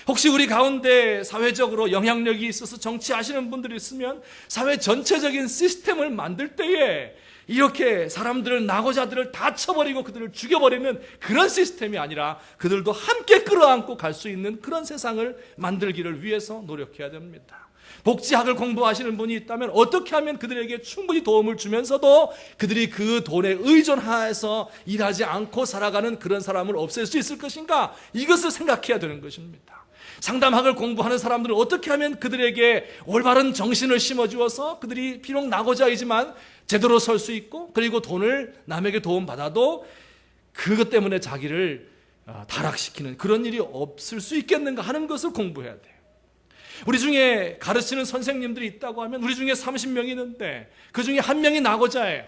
혹시 우리 가운데 사회적으로 영향력이 있어서 정치하시는 분들이 있으면 사회 전체적인 시스템을 만들 때에 이렇게 사람들을, 낙오자들을 다 쳐버리고 그들을 죽여버리는 그런 시스템이 아니라 그들도 함께 끌어안고 갈 수 있는 그런 세상을 만들기를 위해서 노력해야 됩니다. 복지학을 공부하시는 분이 있다면 어떻게 하면 그들에게 충분히 도움을 주면서도 그들이 그 돈에 의존하여서 일하지 않고 살아가는 그런 사람을 없앨 수 있을 것인가, 이것을 생각해야 되는 것입니다. 상담학을 공부하는 사람들은 어떻게 하면 그들에게 올바른 정신을 심어주어서 그들이 비록 낙오자이지만 제대로 설 수 있고, 그리고 돈을 남에게 도움받아도 그것 때문에 자기를 타락시키는 그런 일이 없을 수 있겠는가 하는 것을 공부해야 돼요. 우리 중에 가르치는 선생님들이 있다고 하면 우리 중에 30명이 있는데 그 중에 한 명이 낙오자예요.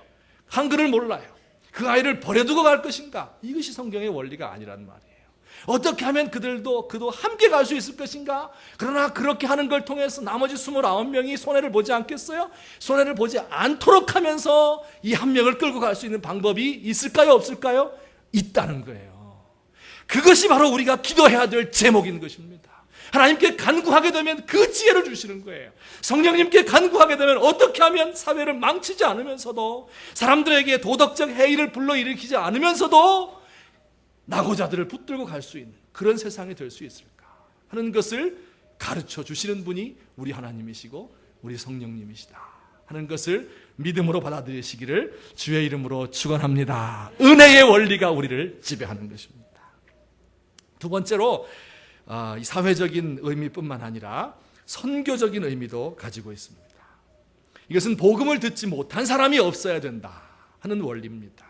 한글을 몰라요. 그 아이를 버려두고 갈 것인가? 이것이 성경의 원리가 아니란 말이에요. 어떻게 하면 그도 함께 갈 수 있을 것인가? 그러나 그렇게 하는 걸 통해서 나머지 29명이 손해를 보지 않겠어요? 손해를 보지 않도록 하면서 이 한 명을 끌고 갈 수 있는 방법이 있을까요? 없을까요? 있다는 거예요. 그것이 바로 우리가 기도해야 될 제목인 것입니다. 하나님께 간구하게 되면 그 지혜를 주시는 거예요. 성령님께 간구하게 되면 어떻게 하면 사회를 망치지 않으면서도 사람들에게 도덕적 해이를 불러일으키지 않으면서도 낙오자들을 붙들고 갈 수 있는 그런 세상이 될 수 있을까 하는 것을 가르쳐 주시는 분이 우리 하나님이시고 우리 성령님이시다 하는 것을 믿음으로 받아들이시기를 주의 이름으로 축원합니다. 은혜의 원리가 우리를 지배하는 것입니다. 두 번째로 이 사회적인 의미뿐만 아니라 선교적인 의미도 가지고 있습니다. 이것은 복음을 듣지 못한 사람이 없어야 된다 하는 원리입니다.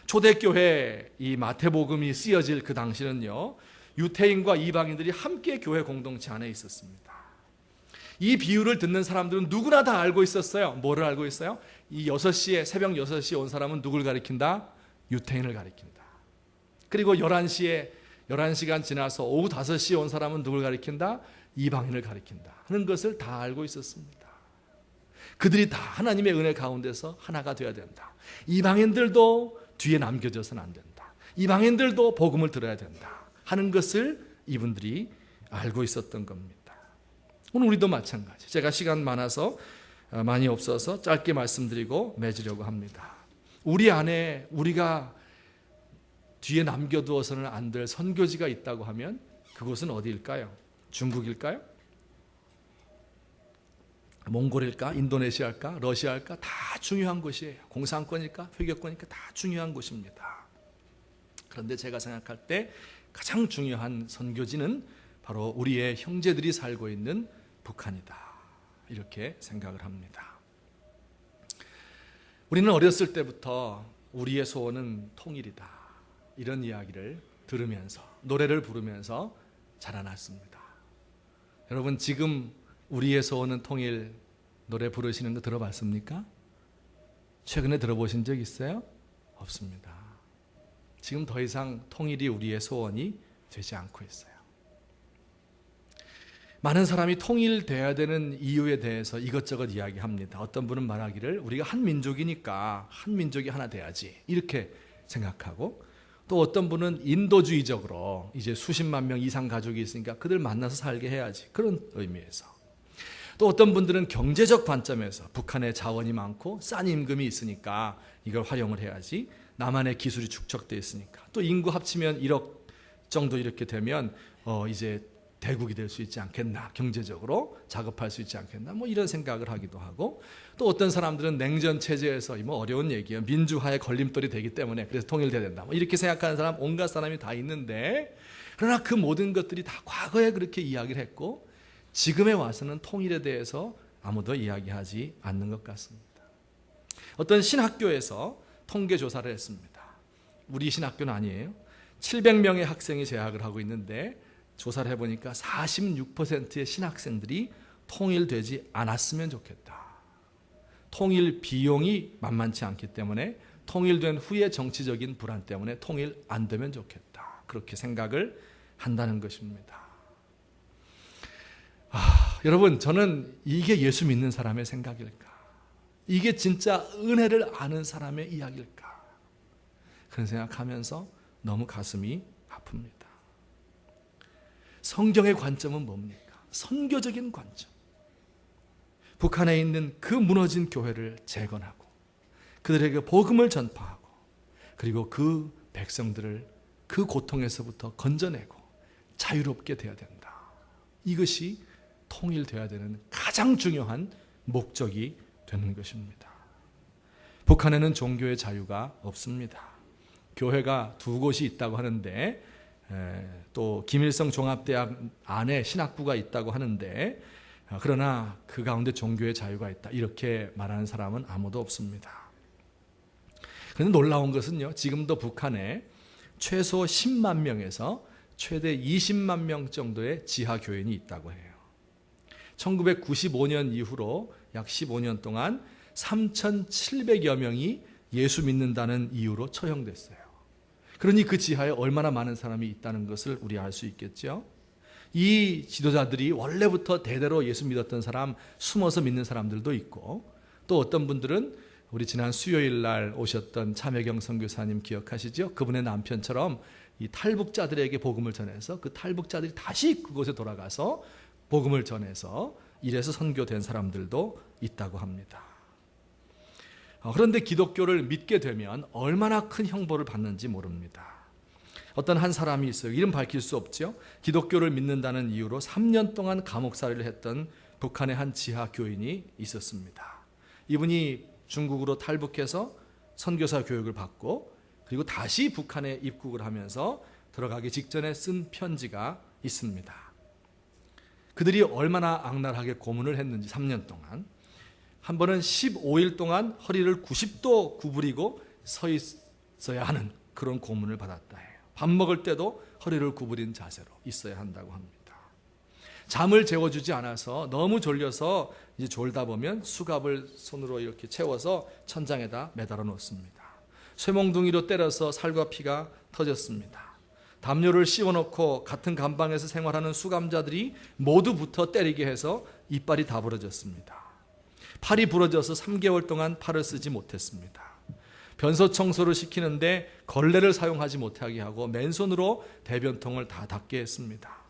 초대교회 이 마태복음이 쓰여질 그 당시는요, 유태인과 이방인들이 함께 교회 공동체 안에 있었습니다. 이 비유를 듣는 사람들은 누구나 다 알고 있었어요. 뭐를 알고 있어요? 이 6시에, 새벽 6시에 온 사람은 누굴 가리킨다? 유태인을 가리킨다. 그리고 11시간 지나서 오후 5시에 온 사람은 누굴 가리킨다? 이방인을 가리킨다 하는 것을 다 알고 있었습니다. 그들이 다 하나님의 은혜 가운데서 하나가 되어야 된다. 이방인들도 뒤에 남겨져서는 안 된다. 이방인들도 복음을 들어야 된다 하는 것을 이분들이 알고 있었던 겁니다. 오늘 우리도 마찬가지. 제가 시간 많이 없어서 짧게 말씀드리고 맺으려고 합니다. 우리 안에 우리가 뒤에 남겨두어서는 안 될 선교지가 있다고 하면 그곳은 어디일까요? 중국일까요? 몽골일까? 인도네시아일까? 러시아일까? 다 중요한 곳이에요. 공산권일까? 회교권일까? 다 중요한 곳입니다. 그런데 제가 생각할 때 가장 중요한 선교지는 바로 우리의 형제들이 살고 있는 북한이다. 이렇게 생각을 합니다. 우리는 어렸을 때부터 우리의 소원은 통일이다. 이런 이야기를 들으면서 노래를 부르면서 자라났습니다. 여러분 지금 우리의 소원은 통일 노래 부르시는 거 들어봤습니까? 최근에 들어보신 적 있어요? 없습니다. 지금 더 이상 통일이 우리의 소원이 되지 않고 있어요. 많은 사람이 통일돼야 되는 이유에 대해서 이것저것 이야기합니다. 어떤 분은 말하기를 우리가 한 민족이니까 한 민족이 하나 돼야지 이렇게 생각하고, 또 어떤 분은 인도주의적으로 이제 수십만 명 이상 가족이 있으니까 그들 만나서 살게 해야지 그런 의미에서, 또 어떤 분들은 경제적 관점에서 북한에 자원이 많고 싼 임금이 있으니까 이걸 활용을 해야지, 남한의 기술이 축적되어 있으니까, 또 인구 합치면 1억 정도 이렇게 되면 이제 대국이 될 수 있지 않겠나, 경제적으로 작업할 수 있지 않겠나, 뭐 이런 생각을 하기도 하고, 또 어떤 사람들은 냉전 체제에서 뭐 어려운 얘기예요. 민주화의 걸림돌이 되기 때문에 그래서 통일돼야 된다. 뭐 이렇게 생각하는 사람 온갖 사람이 다 있는데, 그러나 그 모든 것들이 다 과거에 그렇게 이야기를 했고 지금에 와서는 통일에 대해서 아무도 이야기하지 않는 것 같습니다. 어떤 신학교에서 통계 조사를 했습니다. 우리 신학교는 아니에요. 700명의 학생이 재학을 하고 있는데 조사를 해보니까 46%의 신학생들이 통일되지 않았으면 좋겠다. 통일 비용이 만만치 않기 때문에, 통일된 후의 정치적인 불안 때문에 통일 안 되면 좋겠다. 그렇게 생각을 한다는 것입니다. 여러분, 저는 이게 예수 믿는 사람의 생각일까? 이게 진짜 은혜를 아는 사람의 이야기일까? 그런 생각하면서 너무 가슴이 아픕니다. 성경의 관점은 뭡니까? 선교적인 관점. 북한에 있는 그 무너진 교회를 재건하고 그들에게 복음을 전파하고, 그리고 그 백성들을 그 고통에서부터 건져내고 자유롭게 되어야 된다. 이것이 통일되어야 되는 가장 중요한 목적이 되는 것입니다. 북한에는 종교의 자유가 없습니다. 교회가 2곳이 있다고 하는데, 또 김일성 종합대학 안에 신학부가 있다고 하는데, 그러나 그 가운데 종교의 자유가 있다 이렇게 말하는 사람은 아무도 없습니다. 그런데 놀라운 것은요, 지금도 북한에 최소 10만 명에서 최대 20만 명 정도의 지하교인이 있다고 해요. 1995년 이후로 약 15년 동안 3,700여 명이 예수 믿는다는 이유로 처형됐어요. 그러니 그 지하에 얼마나 많은 사람이 있다는 것을 우리 알 수 있겠죠. 이 지도자들이 원래부터 대대로 예수 믿었던 사람, 숨어서 믿는 사람들도 있고, 또 어떤 분들은 우리 지난 수요일 날 오셨던 차매경 선교사님 기억하시죠? 그분의 남편처럼 이 탈북자들에게 복음을 전해서 그 탈북자들이 다시 그곳에 돌아가서 복음을 전해서 이래서 선교된 사람들도 있다고 합니다. 그런데 기독교를 믿게 되면 얼마나 큰 형벌을 받는지 모릅니다. 어떤 한 사람이 있어요. 이름 밝힐 수 없죠. 기독교를 믿는다는 이유로 3년 동안 감옥살이를 했던 북한의 한 지하 교인이 있었습니다. 이분이 중국으로 탈북해서 선교사 교육을 받고, 그리고 다시 북한에 입국을 하면서 들어가기 직전에 쓴 편지가 있습니다. 그들이 얼마나 악랄하게 고문을 했는지 3년 동안. 한 번은 15일 동안 허리를 90도 구부리고 서 있어야 하는 그런 고문을 받았다 해요. 밥 먹을 때도 허리를 구부린 자세로 있어야 한다고 합니다. 잠을 재워주지 않아서 너무 졸려서 이제 졸다 보면 수갑을 손으로 이렇게 채워서 천장에다 매달아 놓습니다. 쇠몽둥이로 때려서 살과 피가 터졌습니다. 담요를 씌워놓고 같은 감방에서 생활하는 수감자들이 모두부터 때리게 해서 이빨이 다 부러졌습니다. 팔이 부러져서 3개월 동안 팔을 쓰지 못했습니다. 변소 청소를 시키는데 걸레를 사용하지 못하게 하고 맨손으로 대변통을 다 닦게 했습니다.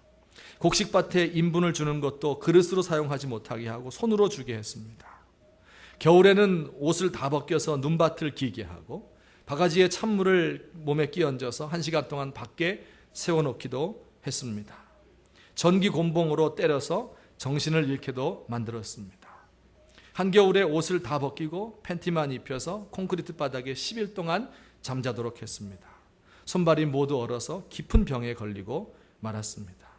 곡식밭에 인분을 주는 것도 그릇으로 사용하지 못하게 하고 손으로 주게 했습니다. 겨울에는 옷을 다 벗겨서 눈밭을 기게 하고 바가지에 찬물을 몸에 끼얹어서 1시간 동안 밖에 세워놓기도 했습니다. 전기 곤봉으로 때려서 정신을 잃게도 만들었습니다. 한겨울에 옷을 다 벗기고 팬티만 입혀서 콘크리트 바닥에 10일 동안 잠자도록 했습니다. 손발이 모두 얼어서 깊은 병에 걸리고 말았습니다.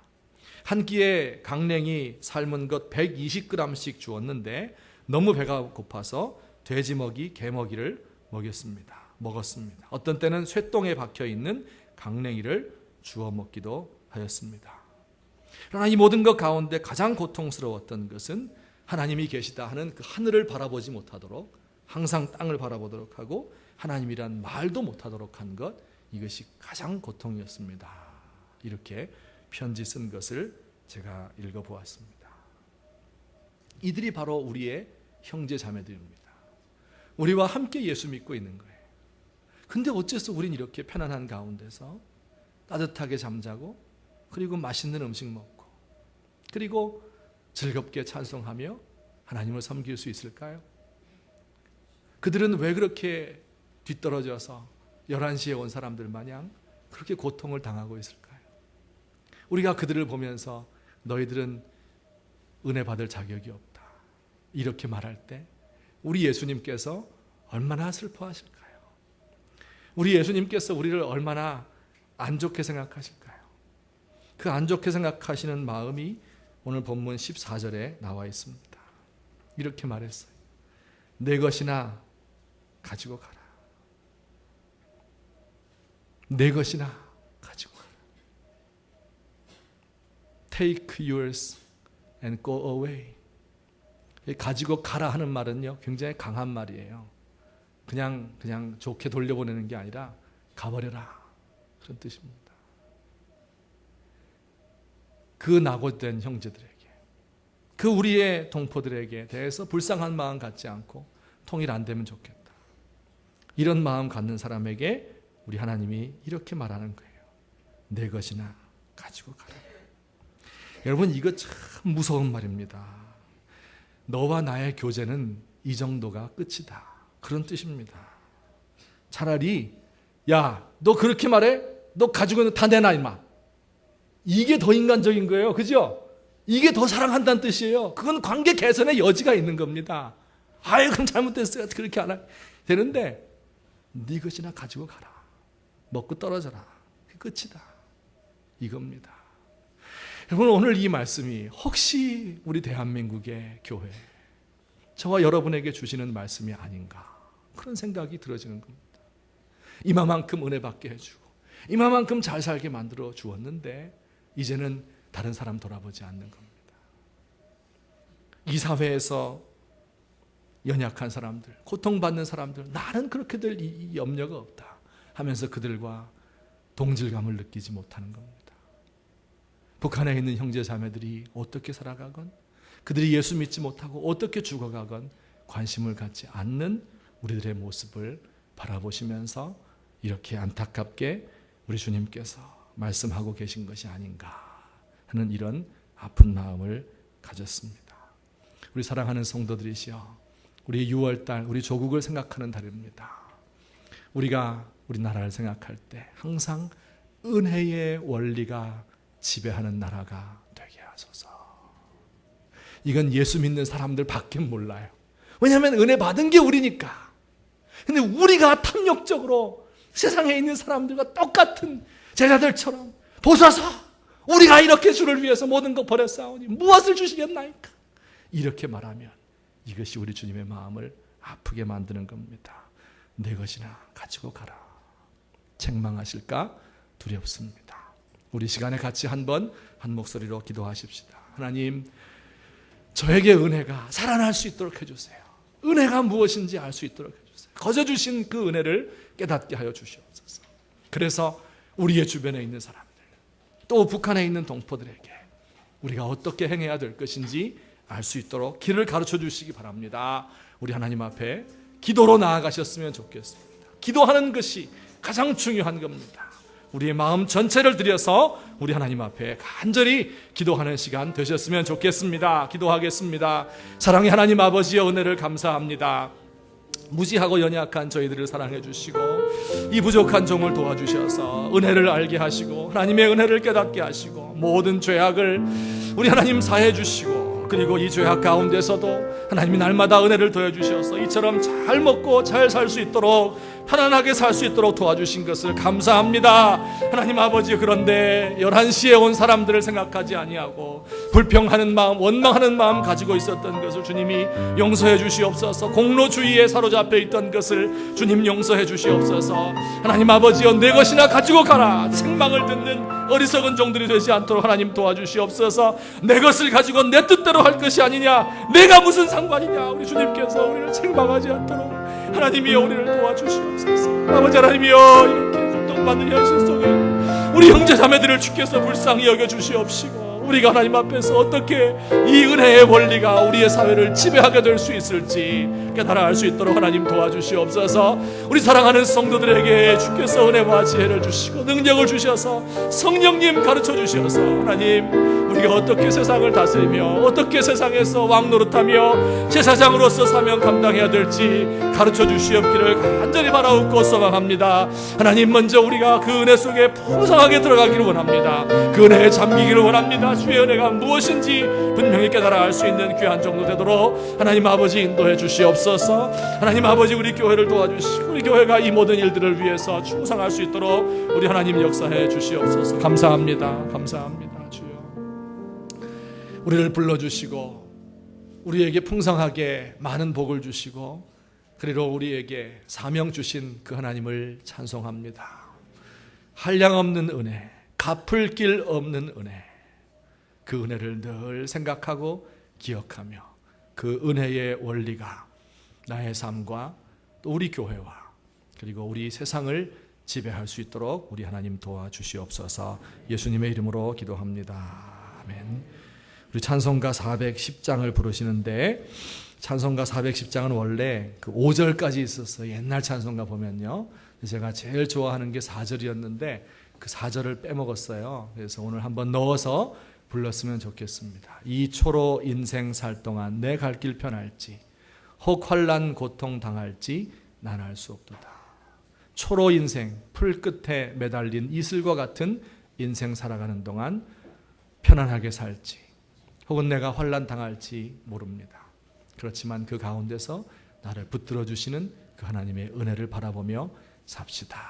한 끼에 강냉이 삶은 것 120g씩 주었는데 너무 배가 고파서 돼지먹이, 개먹이를 먹었습니다. 어떤 때는 쇠똥에 박혀있는 강냉이를 주워 먹기도 하였습니다. 그러나 이 모든 것 가운데 가장 고통스러웠던 것은 하나님이 계시다 하는 그 하늘을 바라보지 못하도록, 항상 땅을 바라보도록 하고 하나님이란 말도 못하도록 한 것, 이것이 가장 고통이었습니다. 이렇게 편지 쓴 것을 제가 읽어보았습니다. 이들이 바로 우리의 형제 자매들입니다. 우리와 함께 예수 믿고 있는 거예요. 근데 어째서 우린 이렇게 편안한 가운데서 따뜻하게 잠자고, 그리고 맛있는 음식 먹고, 그리고 즐겁게 찬송하며 하나님을 섬길 수 있을까요? 그들은 왜 그렇게 뒤떨어져서 11시에 온 사람들 마냥 그렇게 고통을 당하고 있을까요? 우리가 그들을 보면서 너희들은 은혜 받을 자격이 없다, 이렇게 말할 때 우리 예수님께서 얼마나 슬퍼하실까요? 우리 예수님께서 우리를 얼마나 안 좋게 생각하실까요? 그 안 좋게 생각하시는 마음이 오늘 본문 14절에 나와 있습니다. 이렇게 말했어요. 내 것이나 가지고 가라. 내 것이나 가지고 가라. Take yours and go away. 가지고 가라 하는 말은요, 굉장히 강한 말이에요. 그냥 좋게 돌려보내는 게 아니라 가버려라, 그런 뜻입니다. 그 낙오된 형제들에게, 그 우리의 동포들에게 대해서 불쌍한 마음 갖지 않고 통일 안 되면 좋겠다, 이런 마음 갖는 사람에게 우리 하나님이 이렇게 말하는 거예요. 내 것이나 가지고 가라. 여러분, 이거 참 무서운 말입니다. 너와 나의 교제는 이 정도가 끝이다, 그런 뜻입니다. 차라리 야, 너 그렇게 말해? 너 가지고 있는 다 내놔 임마. 이게 더 인간적인 거예요. 그죠? 이게 더 사랑한다는 뜻이에요. 그건 관계 개선의 여지가 있는 겁니다. 아유, 그럼 잘못됐어요. 그렇게 안 할 되는데, 네 것이나 가지고 가라. 먹고 떨어져라. 그게 끝이다, 이겁니다. 여러분, 오늘 이 말씀이 혹시 우리 대한민국의 교회, 저와 여러분에게 주시는 말씀이 아닌가, 그런 생각이 들어지는 겁니다. 이마만큼 은혜 받게 해주고 이마만큼 잘 살게 만들어 주었는데 이제는 다른 사람 돌아보지 않는 겁니다. 이 사회에서 연약한 사람들, 고통받는 사람들, 나는 그렇게 될 이 염려가 없다 하면서 그들과 동질감을 느끼지 못하는 겁니다. 북한에 있는 형제 자매들이 어떻게 살아가건, 그들이 예수 믿지 못하고 어떻게 죽어가건 관심을 갖지 않는 우리들의 모습을 바라보시면서 이렇게 안타깝게 우리 주님께서 말씀하고 계신 것이 아닌가 하는 이런 아픈 마음을 가졌습니다. 우리 사랑하는 성도들이시여, 우리 6월달 우리 조국을 생각하는 달입니다. 우리가 우리나라를 생각할 때 항상 은혜의 원리가 지배하는 나라가 되게 하소서. 이건 예수 믿는 사람들 밖에 몰라요. 왜냐하면 은혜 받은 게 우리니까. 근데 우리가 탐욕적으로 세상에 있는 사람들과 똑같은 제자들처럼 보소서, 우리가 이렇게 주를 위해서 모든 것 버렸사오니 무엇을 주시겠나이까, 이렇게 말하면 이것이 우리 주님의 마음을 아프게 만드는 겁니다. 내 것이나 가지고 가라. 책망하실까 두렵습니다. 우리 시간에 같이 한 목소리로 기도하십시다. 하나님, 저에게 은혜가 살아날 수 있도록 해주세요. 은혜가 무엇인지 알 수 있도록 해주세요. 거저 주신 그 은혜를 깨닫게 하여 주시옵소서. 그래서 우리의 주변에 있는 사람들, 또 북한에 있는 동포들에게 우리가 어떻게 행해야 될 것인지 알 수 있도록 길을 가르쳐 주시기 바랍니다. 우리 하나님 앞에 기도로 나아가셨으면 좋겠습니다. 기도하는 것이 가장 중요한 겁니다. 우리의 마음 전체를 들여서 우리 하나님 앞에 간절히 기도하는 시간 되셨으면 좋겠습니다. 기도하겠습니다. 사랑의 하나님 아버지의 은혜를 감사합니다. 무지하고 연약한 저희들을 사랑해 주시고 이 부족한 종을 도와주셔서 은혜를 알게 하시고 하나님의 은혜를 깨닫게 하시고 모든 죄악을 우리 하나님 사해 주시고, 그리고 이 죄악 가운데서도 하나님이 날마다 은혜를 더해 주셔서 이처럼 잘 먹고 잘 살 수 있도록, 편안하게 살 수 있도록 도와주신 것을 감사합니다. 하나님 아버지, 그런데 11시에 온 사람들을 생각하지 아니하고 불평하는 마음, 원망하는 마음 가지고 있었던 것을 주님이 용서해 주시옵소서. 공로주의에 사로잡혀 있던 것을 주님 용서해 주시옵소서. 하나님 아버지여, 내 것이나 가지고 가라. 책망을 듣는 어리석은 종들이 되지 않도록 하나님 도와주시옵소서. 내 것을 가지고 내 뜻대로 할 것이 아니냐, 내가 무슨 상관이냐, 우리 주님께서 우리를 책망하지 않도록 하나님이여 우리를 도와주시옵소서. 아버지 하나님이여, 이렇게 고통받는 현실 속에 우리 형제자매들을 주께서 불쌍히 여겨주시옵시고, 우리가 하나님 앞에서 어떻게 이 은혜의 원리가 우리의 사회를 지배하게 될 수 있을지 깨달아 알 수 있도록 하나님 도와주시옵소서. 우리 사랑하는 성도들에게 주께서 은혜와 지혜를 주시고 능력을 주셔서 성령님 가르쳐 주셔서 하나님, 우리가 어떻게 세상을 다스리며 어떻게 세상에서 왕노릇하며 제사장으로서 사명 감당해야 될지 가르쳐 주시옵기를 간절히 바라옵고 소망합니다. 하나님, 먼저 우리가 그 은혜 속에 풍성하게 들어가기를 원합니다. 그 은혜에 잠기기를 원합니다. 주의 은혜가 무엇인지 분명히 깨달아 알 수 있는 귀한 정도 되도록 하나님 아버지 인도해 주시옵소서. 하나님 아버지, 우리 교회를 도와주시고 우리 교회가 이 모든 일들을 위해서 충성할 수 있도록 우리 하나님 역사해 주시옵소서. 감사합니다. 감사합니다. 주여, 우리를 불러주시고 우리에게 풍성하게 많은 복을 주시고 그리고 우리에게 사명 주신 그 하나님을 찬송합니다. 한량없는 은혜, 갚을 길 없는 은혜, 그 은혜를 늘 생각하고 기억하며 그 은혜의 원리가 나의 삶과 또 우리 교회와 그리고 우리 세상을 지배할 수 있도록 우리 하나님 도와주시옵소서. 예수님의 이름으로 기도합니다. 아멘. 우리 찬송가 410장을 부르시는데, 찬송가 410장은 원래 그 5절까지 있었어요. 옛날 찬송가 보면요. 제가 제일 좋아하는 게 4절이었는데 그 4절을 빼먹었어요. 그래서 오늘 한번 넣어서 불렀으면 좋겠습니다. 이 초로 인생 살 동안 내 갈 길 편할지, 혹 환난 고통 당할지 난 알 수 없도다. 초로 인생, 풀 끝에 매달린 이슬과 같은 인생 살아가는 동안 편안하게 살지, 혹은 내가 환난 당할지 모릅니다. 그렇지만 그 가운데서 나를 붙들어 주시는 그 하나님의 은혜를 바라보며 삽시다.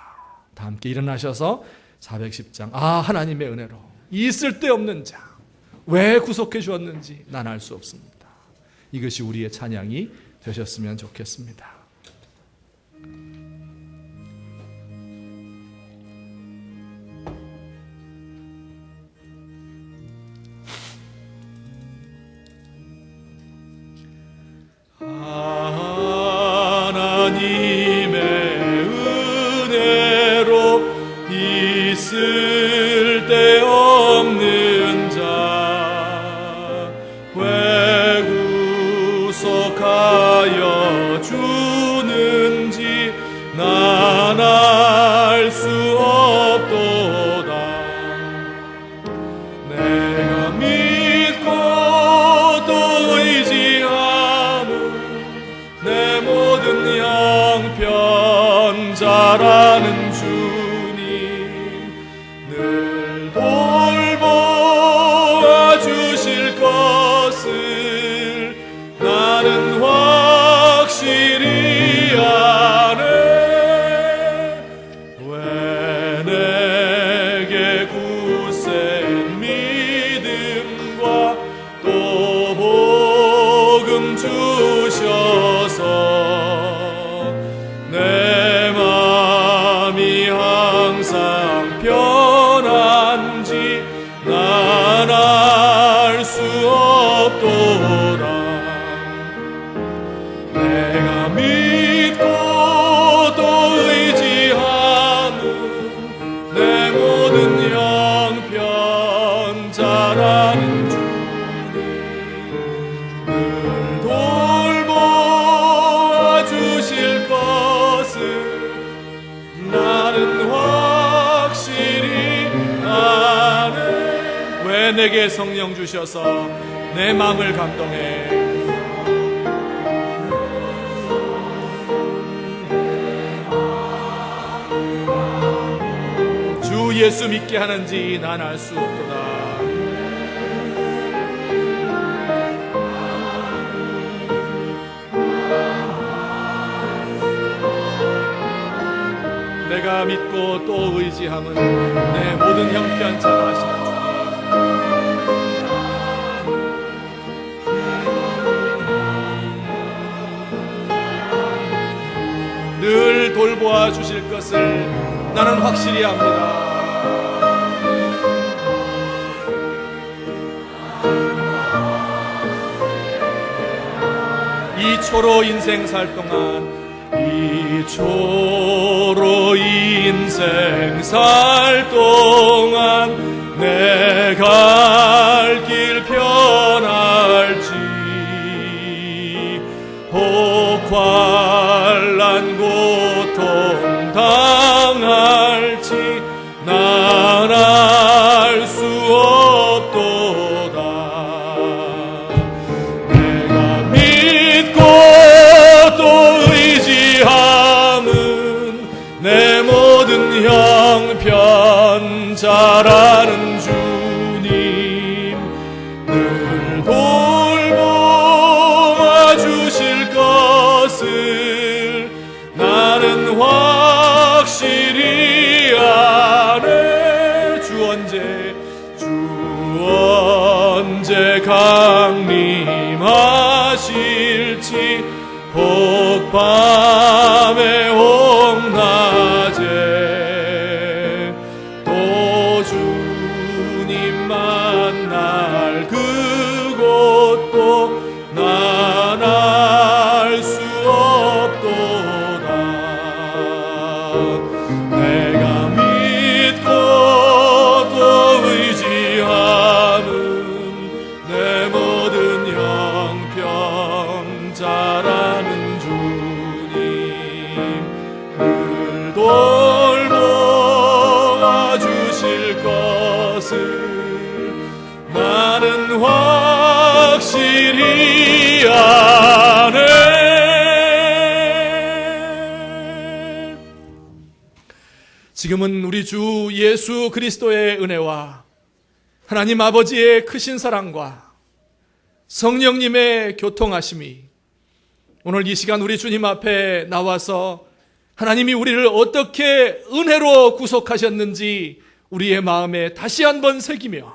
다 함께 일어나셔서 410장, 하나님의 은혜로 이 쓸데없는 자 왜 구속해 주었는지 난 알 수 없습니다. 이것이 우리의 찬양이 되셨으면 좋겠습니다. 하나님의 은혜로 이 쓸데없는 자 왜 구속하여 주는지 난 알 수 없도다. 내가 믿고 또 의지하는 내 모든 형편 잘 아는 주님, 늘 내게 성령 주셔서 내 마음을 감동해. 주 예수 믿게 하는지 난 알 수 없도다. 내가 믿고 또 의지함은 내 모든 형편 잘 아시는 주님. 늘 돌보아 주실 것을 나는 확실히 압니다. 이 초로 인생 살 동안 이초로 인생 살 동안 내 갈 길 편할지 혹환난 고통 당할지 난 알 수 없도다. 내가 믿고 또 내 모든 형편 잘 아는 주님, 늘 돌보아 주실 것을 나는 확실히 아네. 주 언제 강림하실지 혹 밤에 혹 낮에 또 주님 만날 그곳도 난 알 수 없도다. 내가 믿고 또 의지함은 내 모든 형편 잘 아는 주님, 늘 돌보아 주실 것을 나는 확실히 아네. 지금은 우리 주 예수 그리스도의 은혜와 하나님 아버지의 크신 사랑과 성령님의 교통하심이 오늘 이 시간 우리 주님 앞에 나와서 하나님이 우리를 어떻게 은혜로 구속하셨는지 우리의 마음에 다시 한번 새기며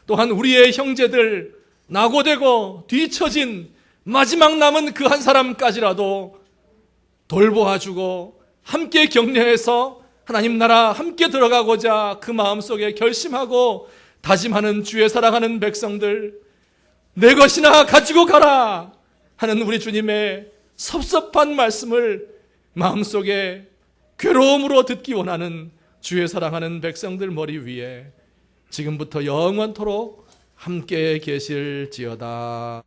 또한 우리의 형제들 낙오되고 뒤처진 마지막 남은 그 한 사람까지라도 돌보아주고 함께 격려해서 하나님 나라 함께 들어가고자 그 마음속에 결심하고 다짐하는 주의 사랑하는 백성들, 내 것이나 가지고 가라 하는 우리 주님의 섭섭한 말씀을 마음속에 괴로움으로 듣기 원하는 주의 사랑하는 백성들 머리 위에 지금부터 영원토록 함께 계실지어다.